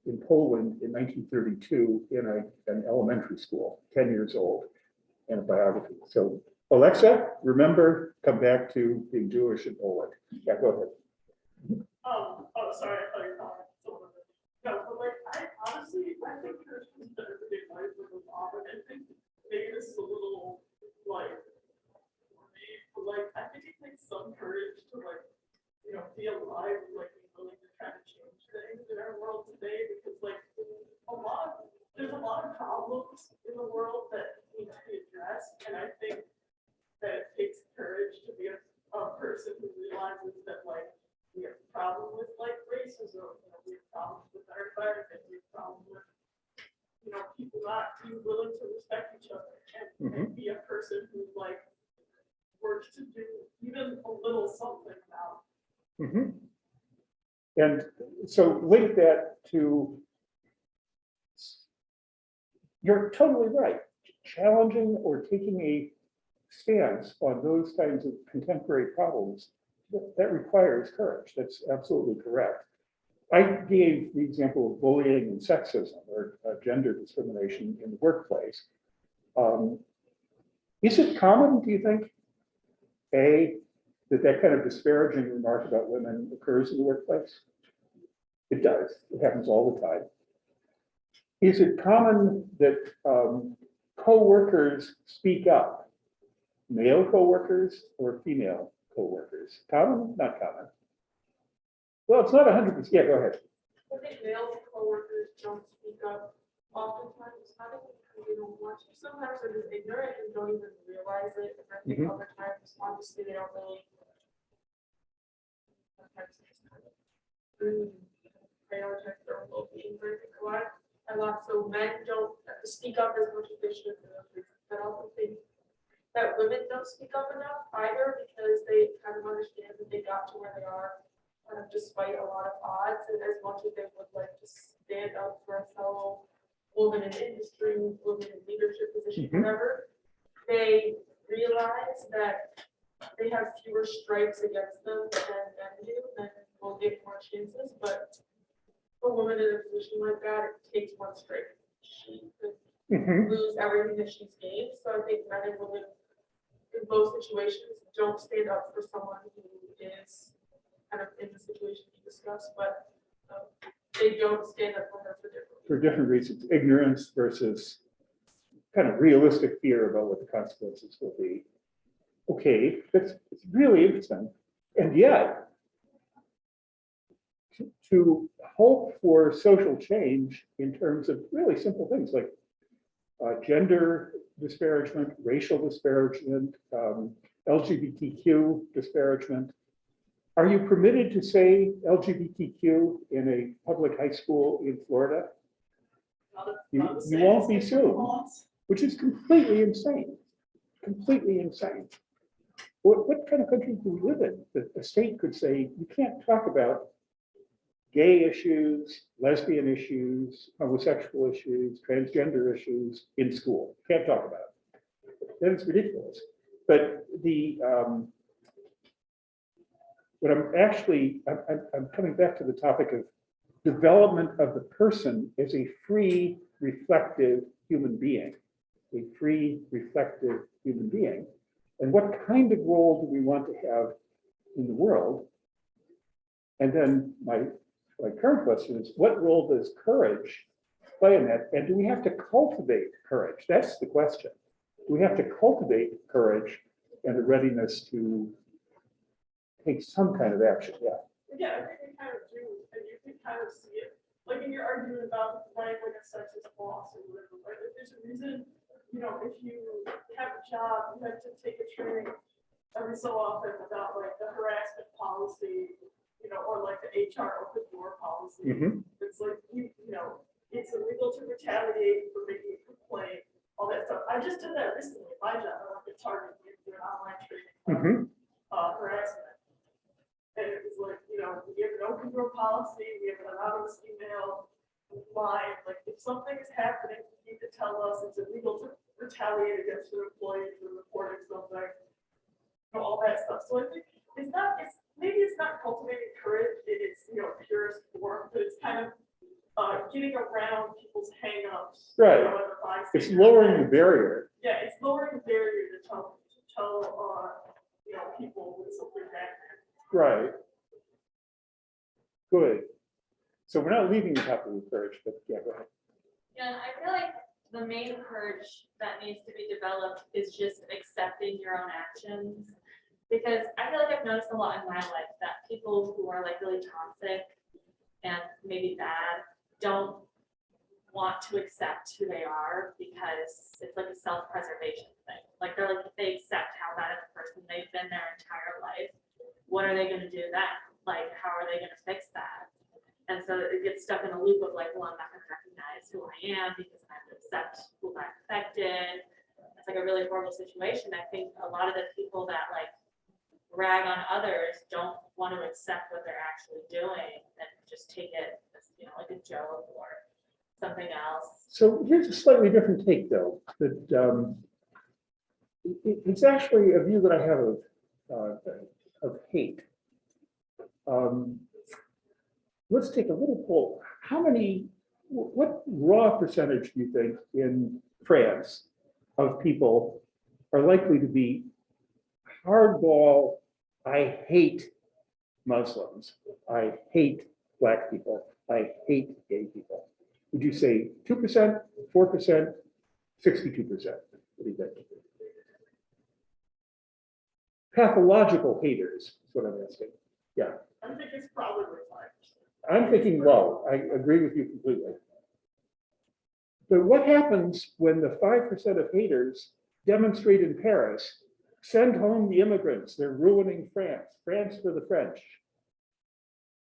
in Poland in 1932 in an elementary school, 10 years old, and a biography. So Alexa, remember, come back to being Jewish in Poland. Yeah, go ahead. Oh, sorry, I thought you were talking to someone. No, but like, I honestly, I think Christians better to get life with a mom, and I think maybe this is a little, like, but like, I think it takes some courage to like, you know, be alive and like be willing to try to change things in our world today, because like, there's a lot of problems in the world that need to be addressed, and I think that it takes courage to be a person who realizes that like, we have a problem with like racism, you know, we have problems with our environment, we have problems with, you know, people not being willing to respect each other, and be a person who like works to do even a little something about. And so link that to, you're totally right, challenging or taking a stance on those kinds of contemporary problems, that requires courage. That's absolutely correct. I gave the example of bullying and sexism or gender discrimination in the workplace. Is it common, do you think, that kind of disparaging remark about women occurs in the workplace? It does. It happens all the time. Is it common that co-workers speak up? Male co-workers or female co-workers? Common? Not common. Well, it's not 100%. Yeah, go ahead. I think male coworkers don't speak up oftentimes, not even because they don't want to. Sometimes they're just ignorant and don't even realize it. And I think other times, obviously, they don't really. Sometimes they just kind of prioritize their own well-being. But I think a lot, so men don't speak up as much as they should for those reasons. But I also think that women don't speak up enough either, because they kind of understand that they got to where they are despite a lot of odds, and as much as they would like to stand up for a fellow woman in industry, women in leadership positions, whatever, they realize that they have fewer strikes against them than men do, and will get more chances. But a woman in a position like that, it takes one strike. She could lose everything that she's gained. So I think men and women in both situations don't stand up for someone who is kind of in the situation you discussed, but they don't stand up for her for different reasons. Ignorance versus kind of realistic fear about what the consequences will be. Okay, it's really interesting. And yet, to hope for social change in terms of really simple things like gender disparagement, racial disparagement, LGBTQ disparagement. Are you permitted to say LGBTQ in a public high school in Florida? You won't be sued, which is completely insane. Completely insane. What kind of country do we live in that a state could say you can't talk about gay issues, lesbian issues, homosexual issues, transgender issues in school? Can't talk about it. That is ridiculous. But the what I'm coming back to the topic of development of the person as a free, reflective human being, a free, reflective human being. And what kind of role do we want to have in the world? And then my current question is, what role does courage play in that? And do we have to cultivate courage? That's the question. We have to cultivate courage and a readiness to take some kind of action. Yeah. Yeah, I think we kind of do, and you can kind of see it, like in your argument about writing like a sexist gloss or whatever. Right? Like there's a reason, you know, if you have a job, you have to take a training every so often about like the harassment policy, you or like the HR open door policy. Mhm. It's like, it's illegal to retaliate for making a complaint, all that stuff. I just did that recently at my job. I went to Target, we did an online training, harassment. And it was like, we have an open door policy, we have an anonymous email line, like if something is happening, you need to tell us it's illegal to retaliate against an employee for reporting something, all that stuff. So I think maybe it's not cultivating courage in its, purest form, but it's kind of getting around people's hangups. Right. And the It's bystanders. lowering the barrier. Yeah, it's lowering the barrier to tell, people when something's happening. Right. Good. So we're not leaving the topic of courage, but yeah, go ahead. Yeah, and I feel like the main courage that needs to be developed is just accepting your own actions. Because I feel like I've noticed a lot in my life that people who are like really toxic and maybe bad don't want to accept who they are because it's like a self-preservation thing. Like they're like, if they accept how bad of a person they've been their entire life, what are they gonna do then? Like, how are they gonna fix that? And so it gets stuck in a loop of like, well, I'm not gonna recognize who I am because I have to accept who I've affected. It's like a really horrible situation. I think a lot of the people that like rag on others don't want to accept what they're actually doing and just take it as, like a joke or something else. So here's a slightly different take, though. That it's actually a view that I have of hate. Let's take a little poll. What raw percentage do you think in France of people are likely to be hardball, I hate Muslims, I hate Black people, I hate gay people? Would you say 2%, 4%, 62%? What do you think? Pathological haters is what I'm asking. Yeah. I think it's probably 5%. I'm thinking low. I agree with you completely. But what happens when the 5% of haters demonstrate in Paris, send home the immigrants, they're ruining France, France for the French?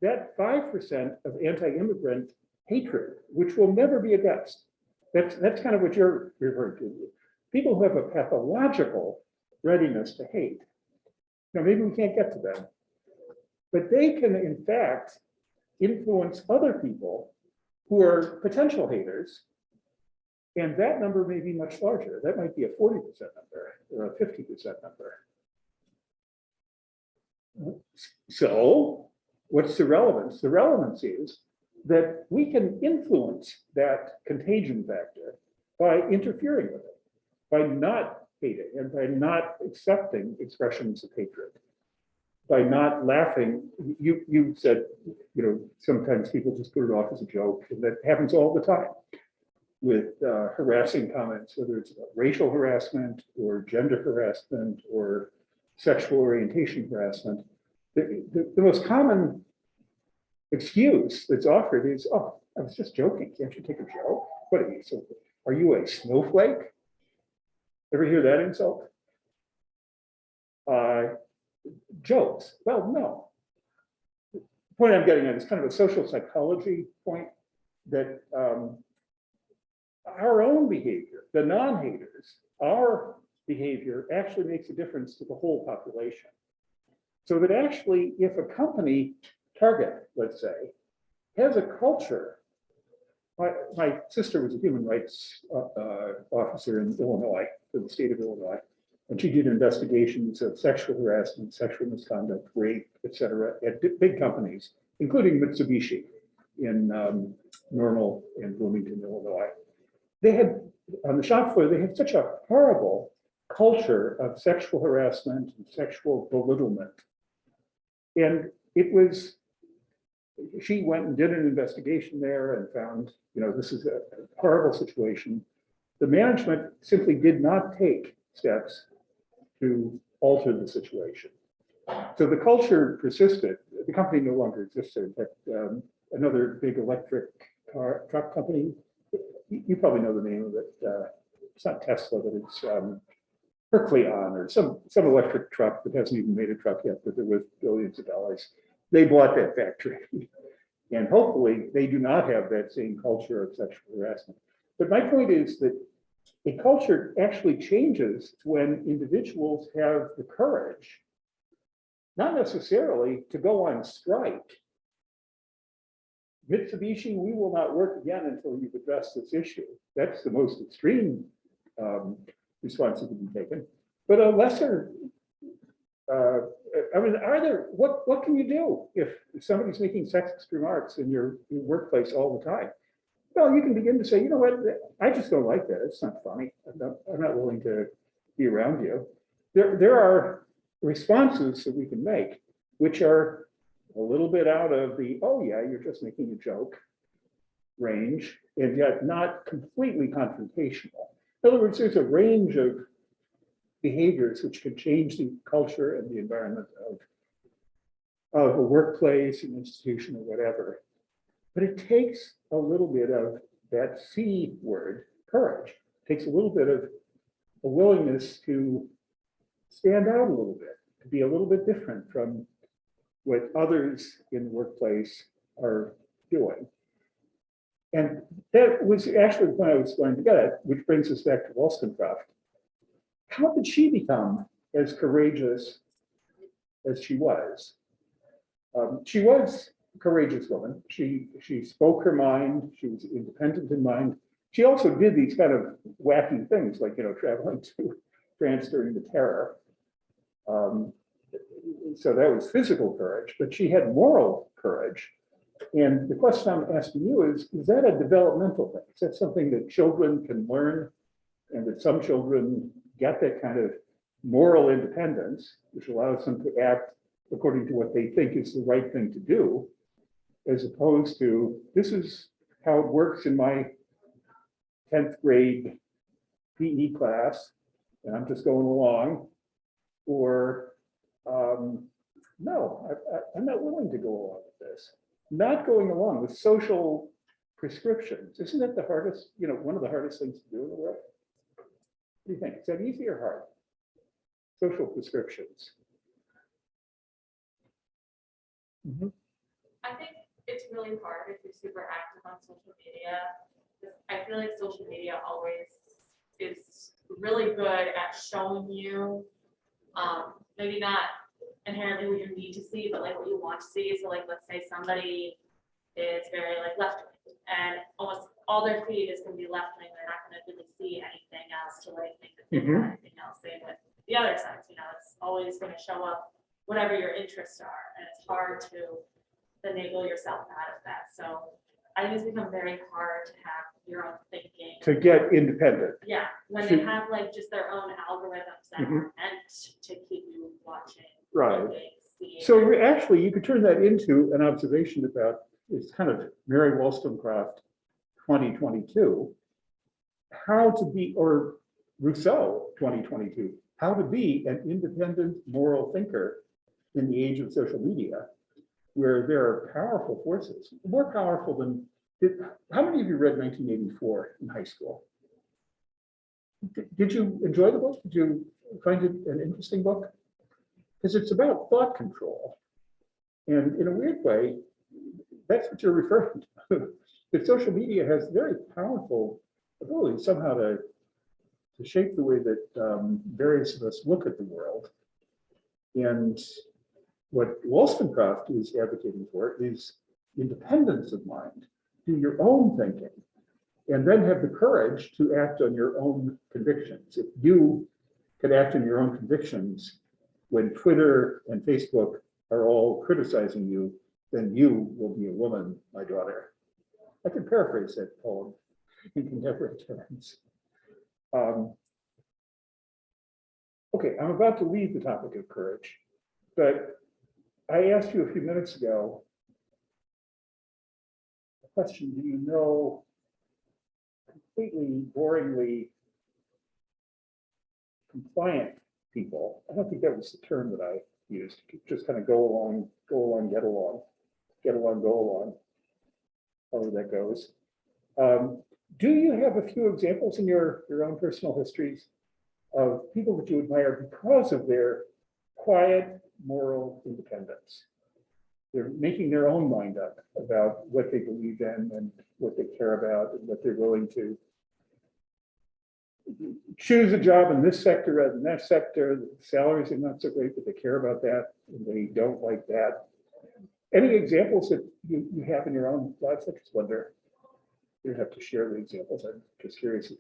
That 5% of anti-immigrant hatred, which will never be addressed. That's kind of what you're referring to. People who have a pathological readiness to hate. Now, maybe we can't get to them, but they can, in fact, influence other people who are potential haters, and that number may be much larger. That might be a 40% number or a 50% number. So what's the relevance? The relevance is that we can influence that contagion factor by interfering with it, by not hating and by not accepting expressions of hatred, by not laughing. You said, sometimes people just put it off as a joke, and that happens all the time with harassing comments, whether it's about racial harassment or gender harassment or sexual orientation harassment. The most common excuse that's offered is, oh, I was just joking. Can't you take a joke? What are you? So, are you a snowflake? Ever hear that insult? Jokes. Well, no. The point I'm getting at is kind of a social psychology point that our own behavior, the non-haters, our behavior actually makes a difference to the whole population. So that actually, if a company, Target, let's say, has a culture. My sister was a human rights officer in Illinois, for the state of Illinois, and she did investigations of sexual harassment, sexual misconduct, rape, et cetera, at big companies, including Mitsubishi in Normal and Bloomington, Illinois. They had, on the shop floor, they had such a horrible culture of sexual harassment and sexual belittlement. And it was, she went and did an investigation there and found, this is a horrible situation. The management simply did not take steps to alter the situation. So the culture persisted. The company no longer existed. In fact, another big electric truck company, you probably know the name of it. It's not Tesla, but it's Herculeon or some electric truck that hasn't even made a truck yet, but they're worth billions of dollars. they bought that factory. And hopefully they do not have that same culture of sexual harassment. But my point is that a culture actually changes when individuals have the courage, not necessarily to go on strike. Mitsubishi, we will not work again until you've addressed this issue. That's the most extreme response that can be taken. But a lesser, I mean, what can you do if somebody's making sexist remarks in your workplace all the time? Well, you can begin to say, you know what, I just don't like that. It's not funny. I'm not willing to be around you. There are responses that we can make, which are a little bit out of the, oh yeah, you're just making a joke range, and yet not completely confrontational. In other words, there's a range of behaviors which can change the culture and the environment of a workplace, an institution, or whatever. But it takes a little bit of that C word, courage. It takes a little bit of a willingness to stand out a little bit, to be a little bit different from what others in the workplace are doing. And that was actually the point I was going to get at, which brings us back to Wollstonecraft. How did she become as courageous as she was? She was a courageous woman. She spoke her mind. She was independent in mind. She also did these kind of wacky things, like, you know, traveling to France during the terror. So that was physical courage, but she had moral courage. And the question I'm asking you is that a developmental thing? Is that something that children can learn, and that some children get that kind of moral independence, which allows them to act according to what they think is the right thing to do, as opposed to, this is how it works in my 10th grade PE class, and I'm just going along, or no, I'm not willing to go along with this. Not going along with social prescriptions. Isn't that the hardest, you know, one of the hardest things to do in the world? What do you think? Is that easy or hard? Social prescriptions. I think it's really hard if you're super active on social media. I feel like social media always is really good at showing you, maybe not inherently what you need to see, but like what you want to see. So like, let's say somebody is very like left wing, and almost all their feed is going to be left wing. They're not going to really see anything else to like think that they've got anything else. Same with the other sides, you know, it's always going to show up whatever your interests are, and it's hard to enable yourself out of that. So I think it's become very hard to have your own thinking. To get independent. Yeah, when they have like just their own algorithms that are meant to keep you watching. Right. looking, seeing. So actually, you could turn that into an observation about, it's kind of Mary Wollstonecraft 2022, how to be, or Rousseau 2022, how to be an independent moral thinker in the age of social media, where there are powerful forces, more powerful than, how many of you read 1984 in high school? Did you enjoy the book? Did you find it an interesting book? Because it's about thought control. And in a weird way, that's what you're referring to. That social media has very powerful ability somehow to shape the way that various of us look at the world. And what Wollstonecraft is advocating for is independence of mind. Do your own thinking, and then have the courage to act on your own convictions. If you can act on your own convictions when Twitter and Facebook are all criticizing you, then you will be a woman, my daughter. I can paraphrase that poem in contemporary terms. Okay, I'm about to leave the topic of courage, but I asked you a few minutes ago a question: do you know completely boringly compliant people? I don't think that was the term that I used. Just kind of go along, get along, go along, however that goes. Do you have a few examples in your own personal histories of people that you admire because of their quiet moral independence? they're making their own mind up about what they believe in and what they care about and what they're willing to choose a job in this sector rather than that sector. The salaries are not so great, but they care about that and they don't like that. Any examples that you have in your own lives? I just wonder. You don't have to share the examples. I'm just curious if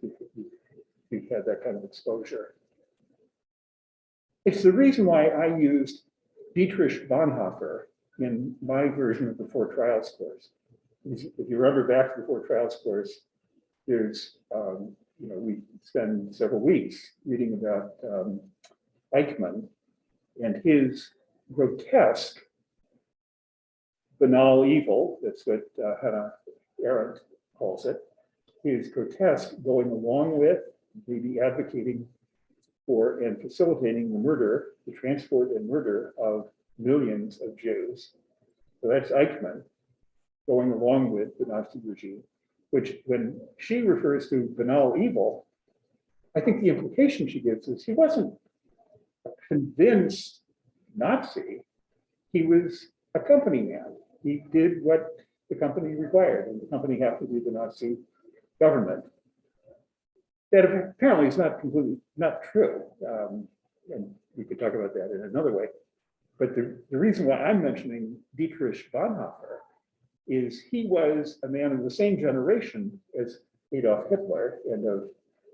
you've had that kind of exposure. It's the reason why I used Dietrich Bonhoeffer in my version of the Four Trials course. If you remember back to the Four Trials course, there's, we spend several weeks reading about Eichmann and his grotesque banal evil, that's what Hannah Arendt calls it, his grotesque going along with, maybe advocating for and facilitating the murder, the transport and murder of millions of Jews. So that's Eichmann going along with the Nazi regime, which when she refers to banal evil, I think the implication she gives is he wasn't a convinced Nazi, he was a company man. He did what the company required, and the company happened to be the Nazi government. That apparently is not completely not true, and we could talk about that in another way. But the reason why I'm mentioning Dietrich Bonhoeffer is he was a man of the same generation as Adolf Hitler and of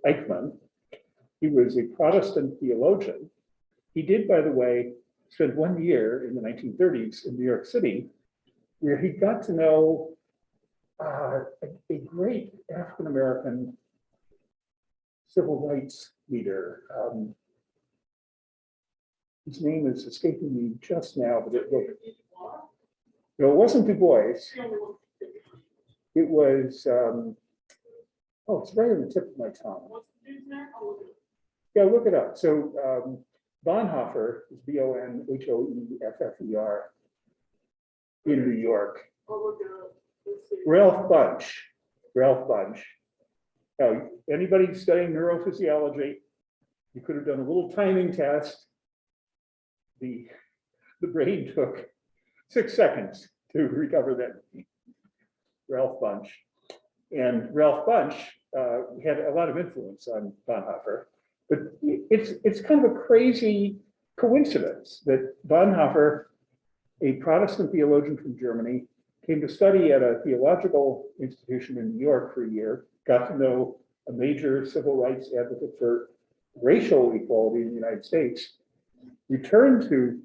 Eichmann. He was a Protestant theologian. He did, by the way, spend 1 year in the 1930s in New York City, where he got to know a great African-American civil rights leader. His name is escaping me just now, but it wasn't Du Bois. It was, it's right on the tip of my tongue. Yeah, look it up. So Bonhoeffer is Bonhoeffer in New York. Ralph Bunche. Now, anybody studying neurophysiology, you could have done a little timing test. The brain took 6 seconds to recover that. Ralph Bunche. And Ralph Bunche had a lot of influence on Bonhoeffer, but it's kind of a crazy coincidence that Bonhoeffer, a Protestant theologian from Germany, came to study at a theological institution in New York for a year, got to know a major civil rights advocate for racial equality in the United States, returned to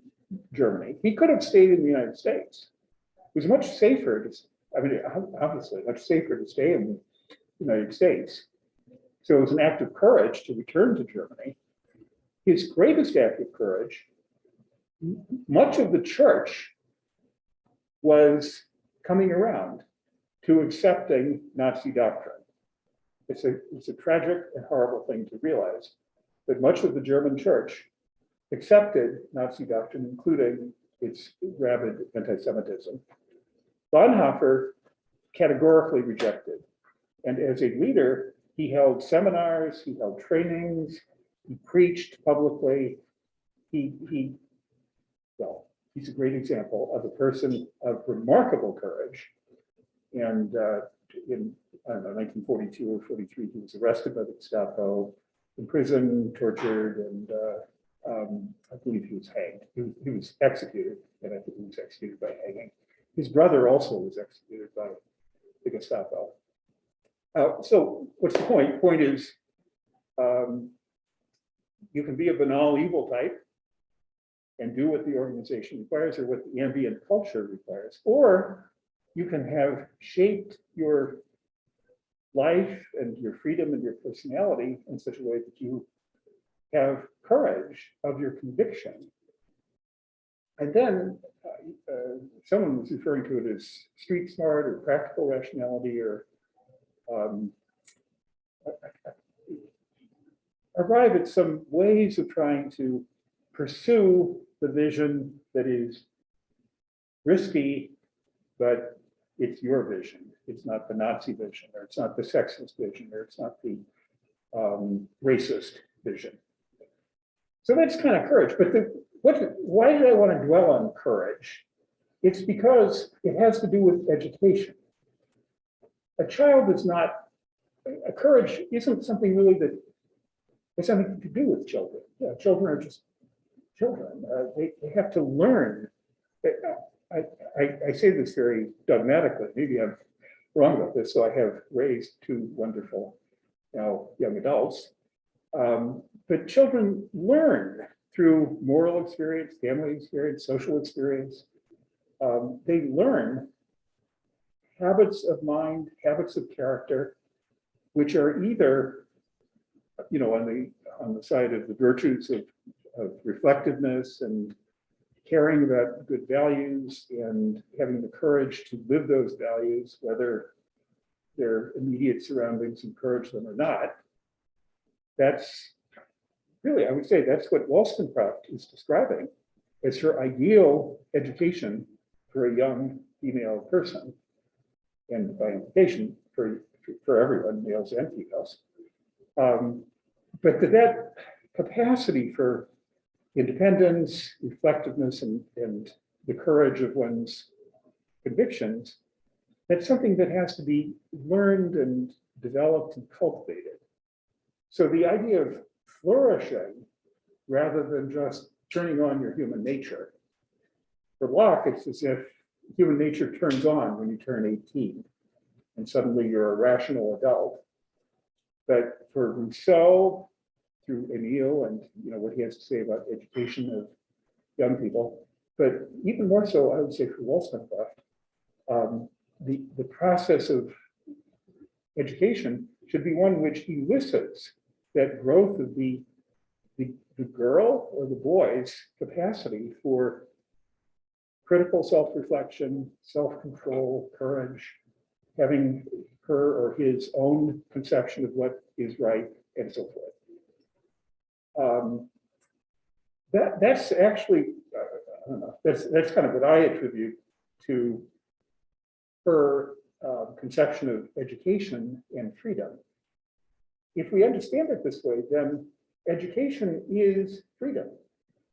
Germany. He could have stayed in the United States. It was much safer obviously much safer to stay in the United States. So it was an act of courage to return to Germany. His greatest act of courage, much of the church was coming around to accepting Nazi doctrine. It's a tragic and horrible thing to realize, but much of the German church accepted Nazi doctrine, including its rabid anti-Semitism. Bonhoeffer categorically rejected. And as a leader, he held seminars, he held trainings, he preached publicly. He's a great example of a person of remarkable courage. And in, 1942 or 43, he was arrested by the Gestapo, imprisoned, tortured, and I believe he was hanged. He was executed, and I think he was executed by hanging. His brother also was executed by the Gestapo. So what's the point? The point is, you can be a banal evil type and do what the organization requires or what the ambient culture requires, or you can have shaped your life and your freedom and your personality in such a way that you have courage of your conviction. And then someone was referring to it as street smart or practical rationality, or arrive at some ways of trying to pursue the vision that is risky, but it's your vision. It's not the Nazi vision, or it's not the sexist vision, or it's not the racist vision. So that's kind of courage. But why did I want to dwell on courage? It's because it has to do with education. A child is not, a courage isn't something really that has something to do with children. Yeah, children are just children. They have to learn. I say this very dogmatically. Maybe I'm wrong about this. So I have raised two wonderful now young adults. But children learn through moral experience, family experience, social experience. They learn habits of mind, habits of character, which are either, on the side of the virtues of reflectiveness and caring about good values and having the courage to live those values, whether their immediate surroundings encourage them or not. That's really, I would say, that's what Wollstonecraft is describing as her ideal education for a young female person, and by implication for everyone, males and females. But that capacity for independence, reflectiveness, and the courage of one's convictions, that's something that has to be learned and developed and cultivated. So the idea of flourishing, rather than just turning on your human nature, for Locke, it's as if human nature turns on when you turn 18, and suddenly you're a rational adult. But for Rousseau, through Emile and what he has to say about education of young people, but even more so, I would say for Wollstonecraft, the process of education should be one which elicits that growth of the girl or the boy's capacity for critical self-reflection, self-control, courage, having her or his own conception of what is right, and so forth. That's actually, I don't know, that's kind of what I attribute to her conception of education and freedom. If we understand it this way, then education is freedom,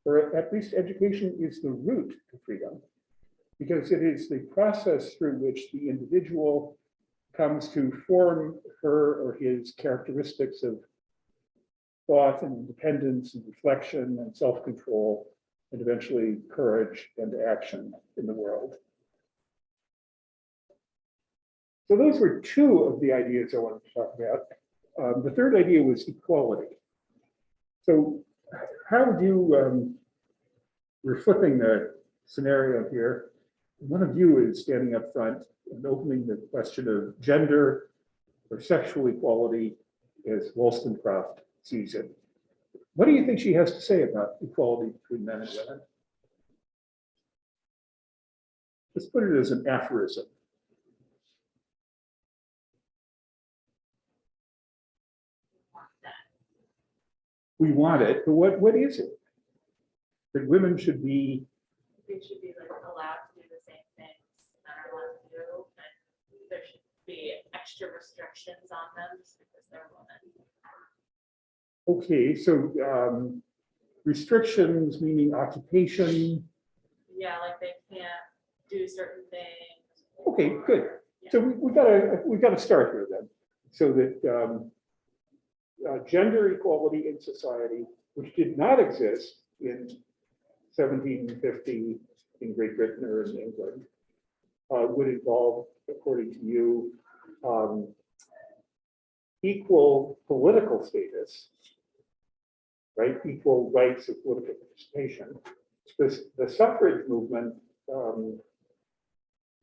or at least education is the route to freedom, because it is the process through which the individual comes to form her or his characteristics of thought and independence and reflection and self-control, and eventually courage and action in the world. So those were two of the ideas I wanted to talk about. The third idea was equality. So how would you, we're flipping the scenario here. One of you is standing up front and opening the question of gender or sexual equality as Wollstonecraft sees it. What do you think she has to say about equality between men and women? Let's put it as an aphorism. We want it, but what is it? That women should be. They should be like allowed to do the same things men are allowed to do, and there should be extra restrictions on them just because they're women. Okay, so restrictions meaning occupation. Yeah, like they can't do certain things. Okay, good. Yeah. So we gotta start here then, so that gender equality in society, which did not exist in 1750 in Great Britain or in England, would involve, according to you, equal political status, right? Equal rights of political participation. The suffrage movement,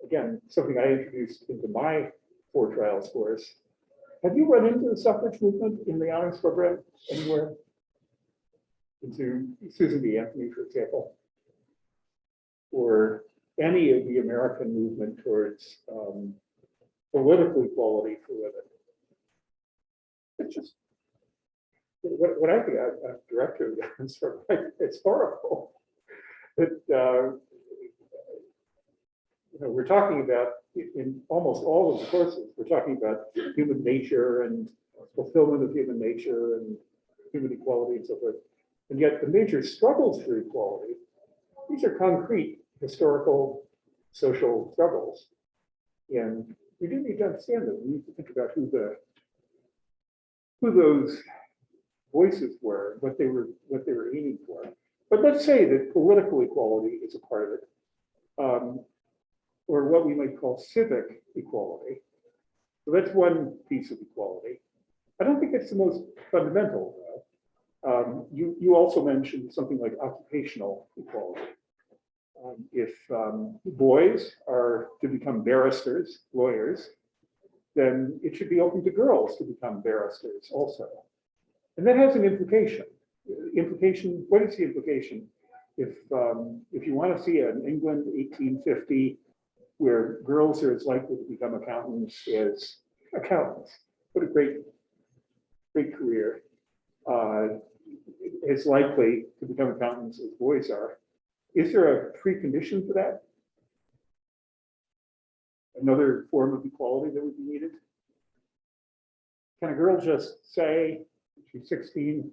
again, something I introduced into my 4 trials course. Have you run into the suffrage movement in the honors program anywhere? Into Susan B. Anthony, for example, or any of the American movement towards political equality for women? It's just what I think. I'm director of the honors program. It's horrible. But we're talking about, in almost all of the courses, we're talking about human nature and fulfillment of human nature and human equality and so forth. And yet the major struggles for equality, these are concrete historical social struggles. And we do need to understand that. We need to think about who those voices were, what they were aiming for. But let's say that political equality is a part of it, or what we might call civic equality. So that's one piece of equality. I don't think it's the most fundamental, though. You also mentioned something like occupational equality. If boys are to become barristers, lawyers, then it should be open to girls to become barristers also. And that has an implication. What is the implication? If you want to see an England 1850 where girls are as likely to become accountants as accountants, what a great career. As likely to become accountants as boys are. Is there a precondition for that? Another form of equality that would be needed? Can a girl just say, she's 16,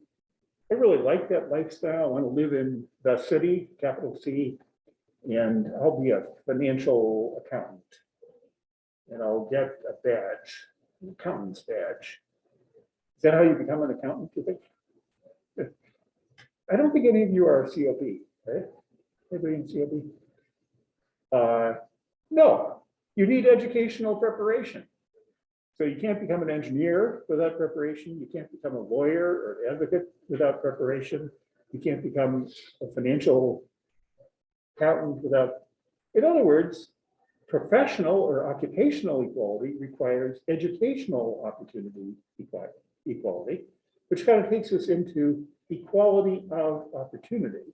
I really like that lifestyle, I want to live in the city, capital C, and I'll be a financial accountant. And I'll get a badge, an accountant's badge. Is that how you become an accountant, do you think? I don't think any of you are COP, right? Anybody in COP? No, you need educational preparation. So you can't become an engineer without preparation. You can't become a lawyer or an advocate without preparation. You can't become a financial accountant without, in other words, professional or occupational equality requires educational opportunity equality, which kind of takes us into equality of opportunity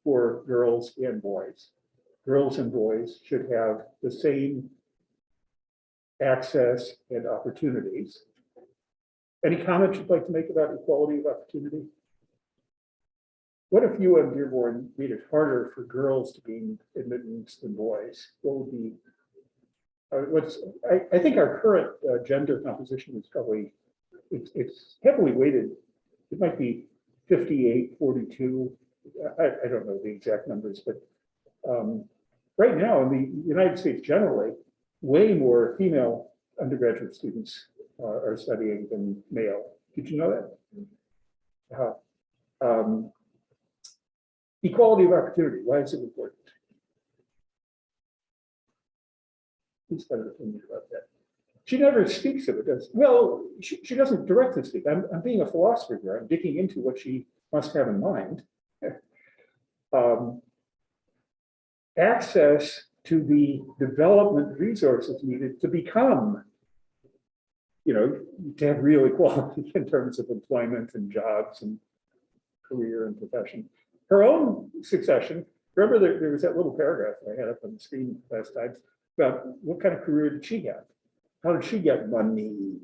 for girls and boys. Girls and boys should have the same access and opportunities. Any comments you'd like to make about equality of opportunity? What if you and Dearborn made it harder for girls to gain admittance than boys? What would be, I think our current gender composition is probably, it's heavily weighted. It might be 58-42. I don't know the exact numbers, but right now in the United States generally, way more female undergraduate students are studying than male. Did you know that? Equality of opportunity, why is it important? Who's got an opinion about that? She never speaks of it as, well, she doesn't directly speak. I'm being a philosopher here. I'm digging into what she must have in mind. Access to the development resources needed to become, to have real equality in terms of employment and jobs and career and profession. Her own succession, remember there was that little paragraph I had up on the screen last time about what kind of career did she have? How did she get money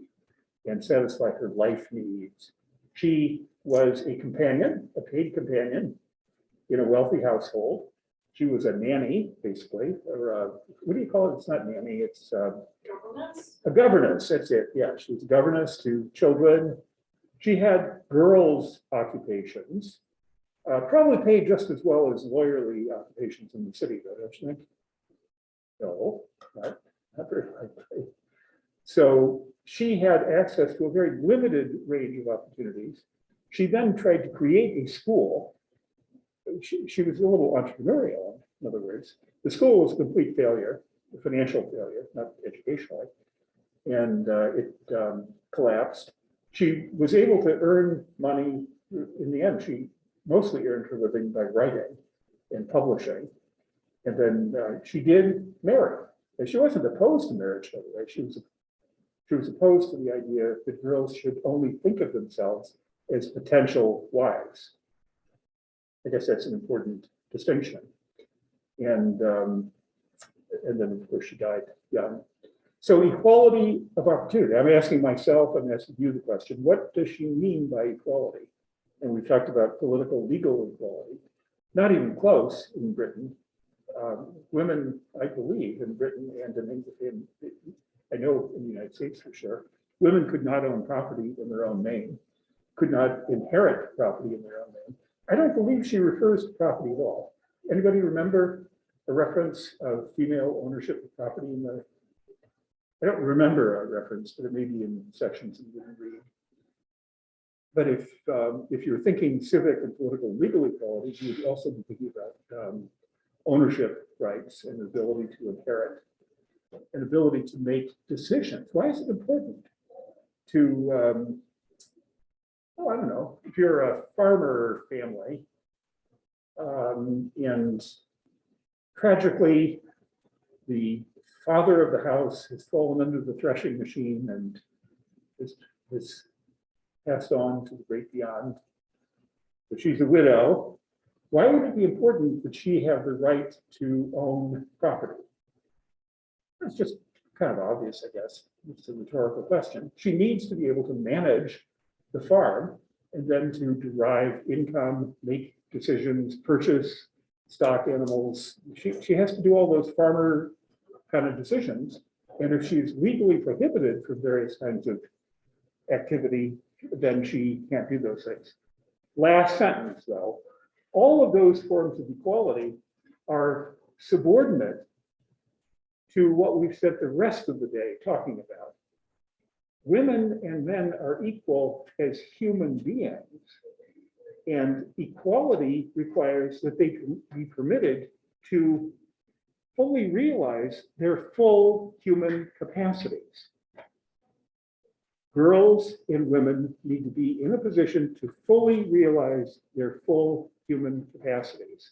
and satisfy her life needs? She was a companion, a paid companion in a wealthy household. She was a nanny, basically, or what do you call it? It's not nanny, it's Governance? a governess, that's it. Yeah, she was a governess to children. She had girls' occupations, probably paid just as well as lawyerly occupations in the city, though, don't you think? No, not very likely. So she had access to a very limited range of opportunities. She then tried to create a school. She was a little entrepreneurial, in other words. The school was a complete failure, a financial failure, not educationally, and it collapsed. She was able to earn money. In the end, she mostly earned her living by writing and publishing. And then she did marry. And she wasn't opposed to marriage, by the way. She was opposed to the idea that girls should only think of themselves as potential wives. I guess that's an important distinction. And then, of course, she died young. So equality of opportunity. I'm asking myself, I'm asking you the question, what does she mean by equality? And we've talked about political, legal equality. Not even close in Britain. Women, I believe, in Britain and in I know in the United States for sure, women could not own property in their own name, could not inherit property in their own name. I don't believe she refers to property at all. Anybody remember a reference of female ownership of property in the, I don't remember a reference, but it may be in sections that you didn't read. But if you're thinking civic and political legal equality, you would also be thinking about ownership rights and ability to inherit, an ability to make decisions. Why is it important to, oh, I don't know, if you're a farmer family, and tragically, the father of the house has fallen under the threshing machine and is passed on to the great beyond. But she's a widow. Why would it be important that she have the right to own property? It's just kind of obvious, I guess. It's a rhetorical question. She needs to be able to manage the farm and then to derive income, make decisions, purchase stock animals. She has to do all those farmer kind of decisions. And if she's legally prohibited from various kinds of activity, then she can't do those things. Last sentence, though, all of those forms of equality are subordinate to what we've spent the rest of the day talking about. Women and men are equal as human beings, and equality requires that they be permitted to fully realize their full human capacities. Girls and women need to be in a position to fully realize their full human capacities.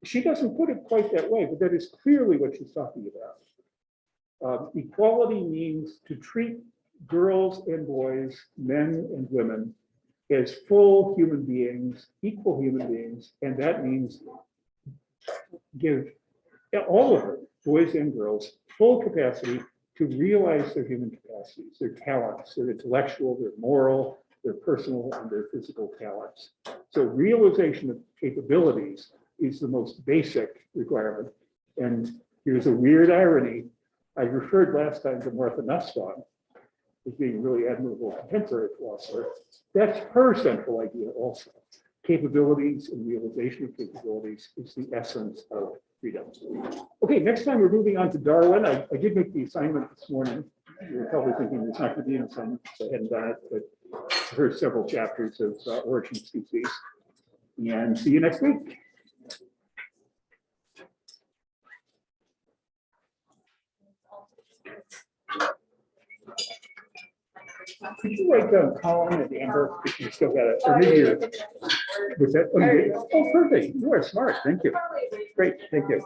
She doesn't put it quite that way, but that is clearly what she's talking about. Equality means to treat girls and boys, men and women, as full human beings, equal human beings, and that means give all of them, boys and girls, full capacity to realize their human capacities, their talents, their intellectual, their moral, their personal, and their physical talents. So realization of capabilities is the most basic requirement. And here's a weird irony. I referred last time to Martha Nussbaum as being a really admirable contemporary philosopher. That's her central idea also. Capabilities and realization of capabilities is the essence of freedom. Okay, next time we're moving on to Darwin. I did make the assignment this morning. You're probably thinking it's not going to be an assignment, so I hadn't done it, but I heard several chapters of Origin of Species. And see you next week. Could you write down Colin and Amber if you still got it? Or maybe you're, was that? Oh, you did? Oh, perfect. You are smart. Thank you. Great. Thank you.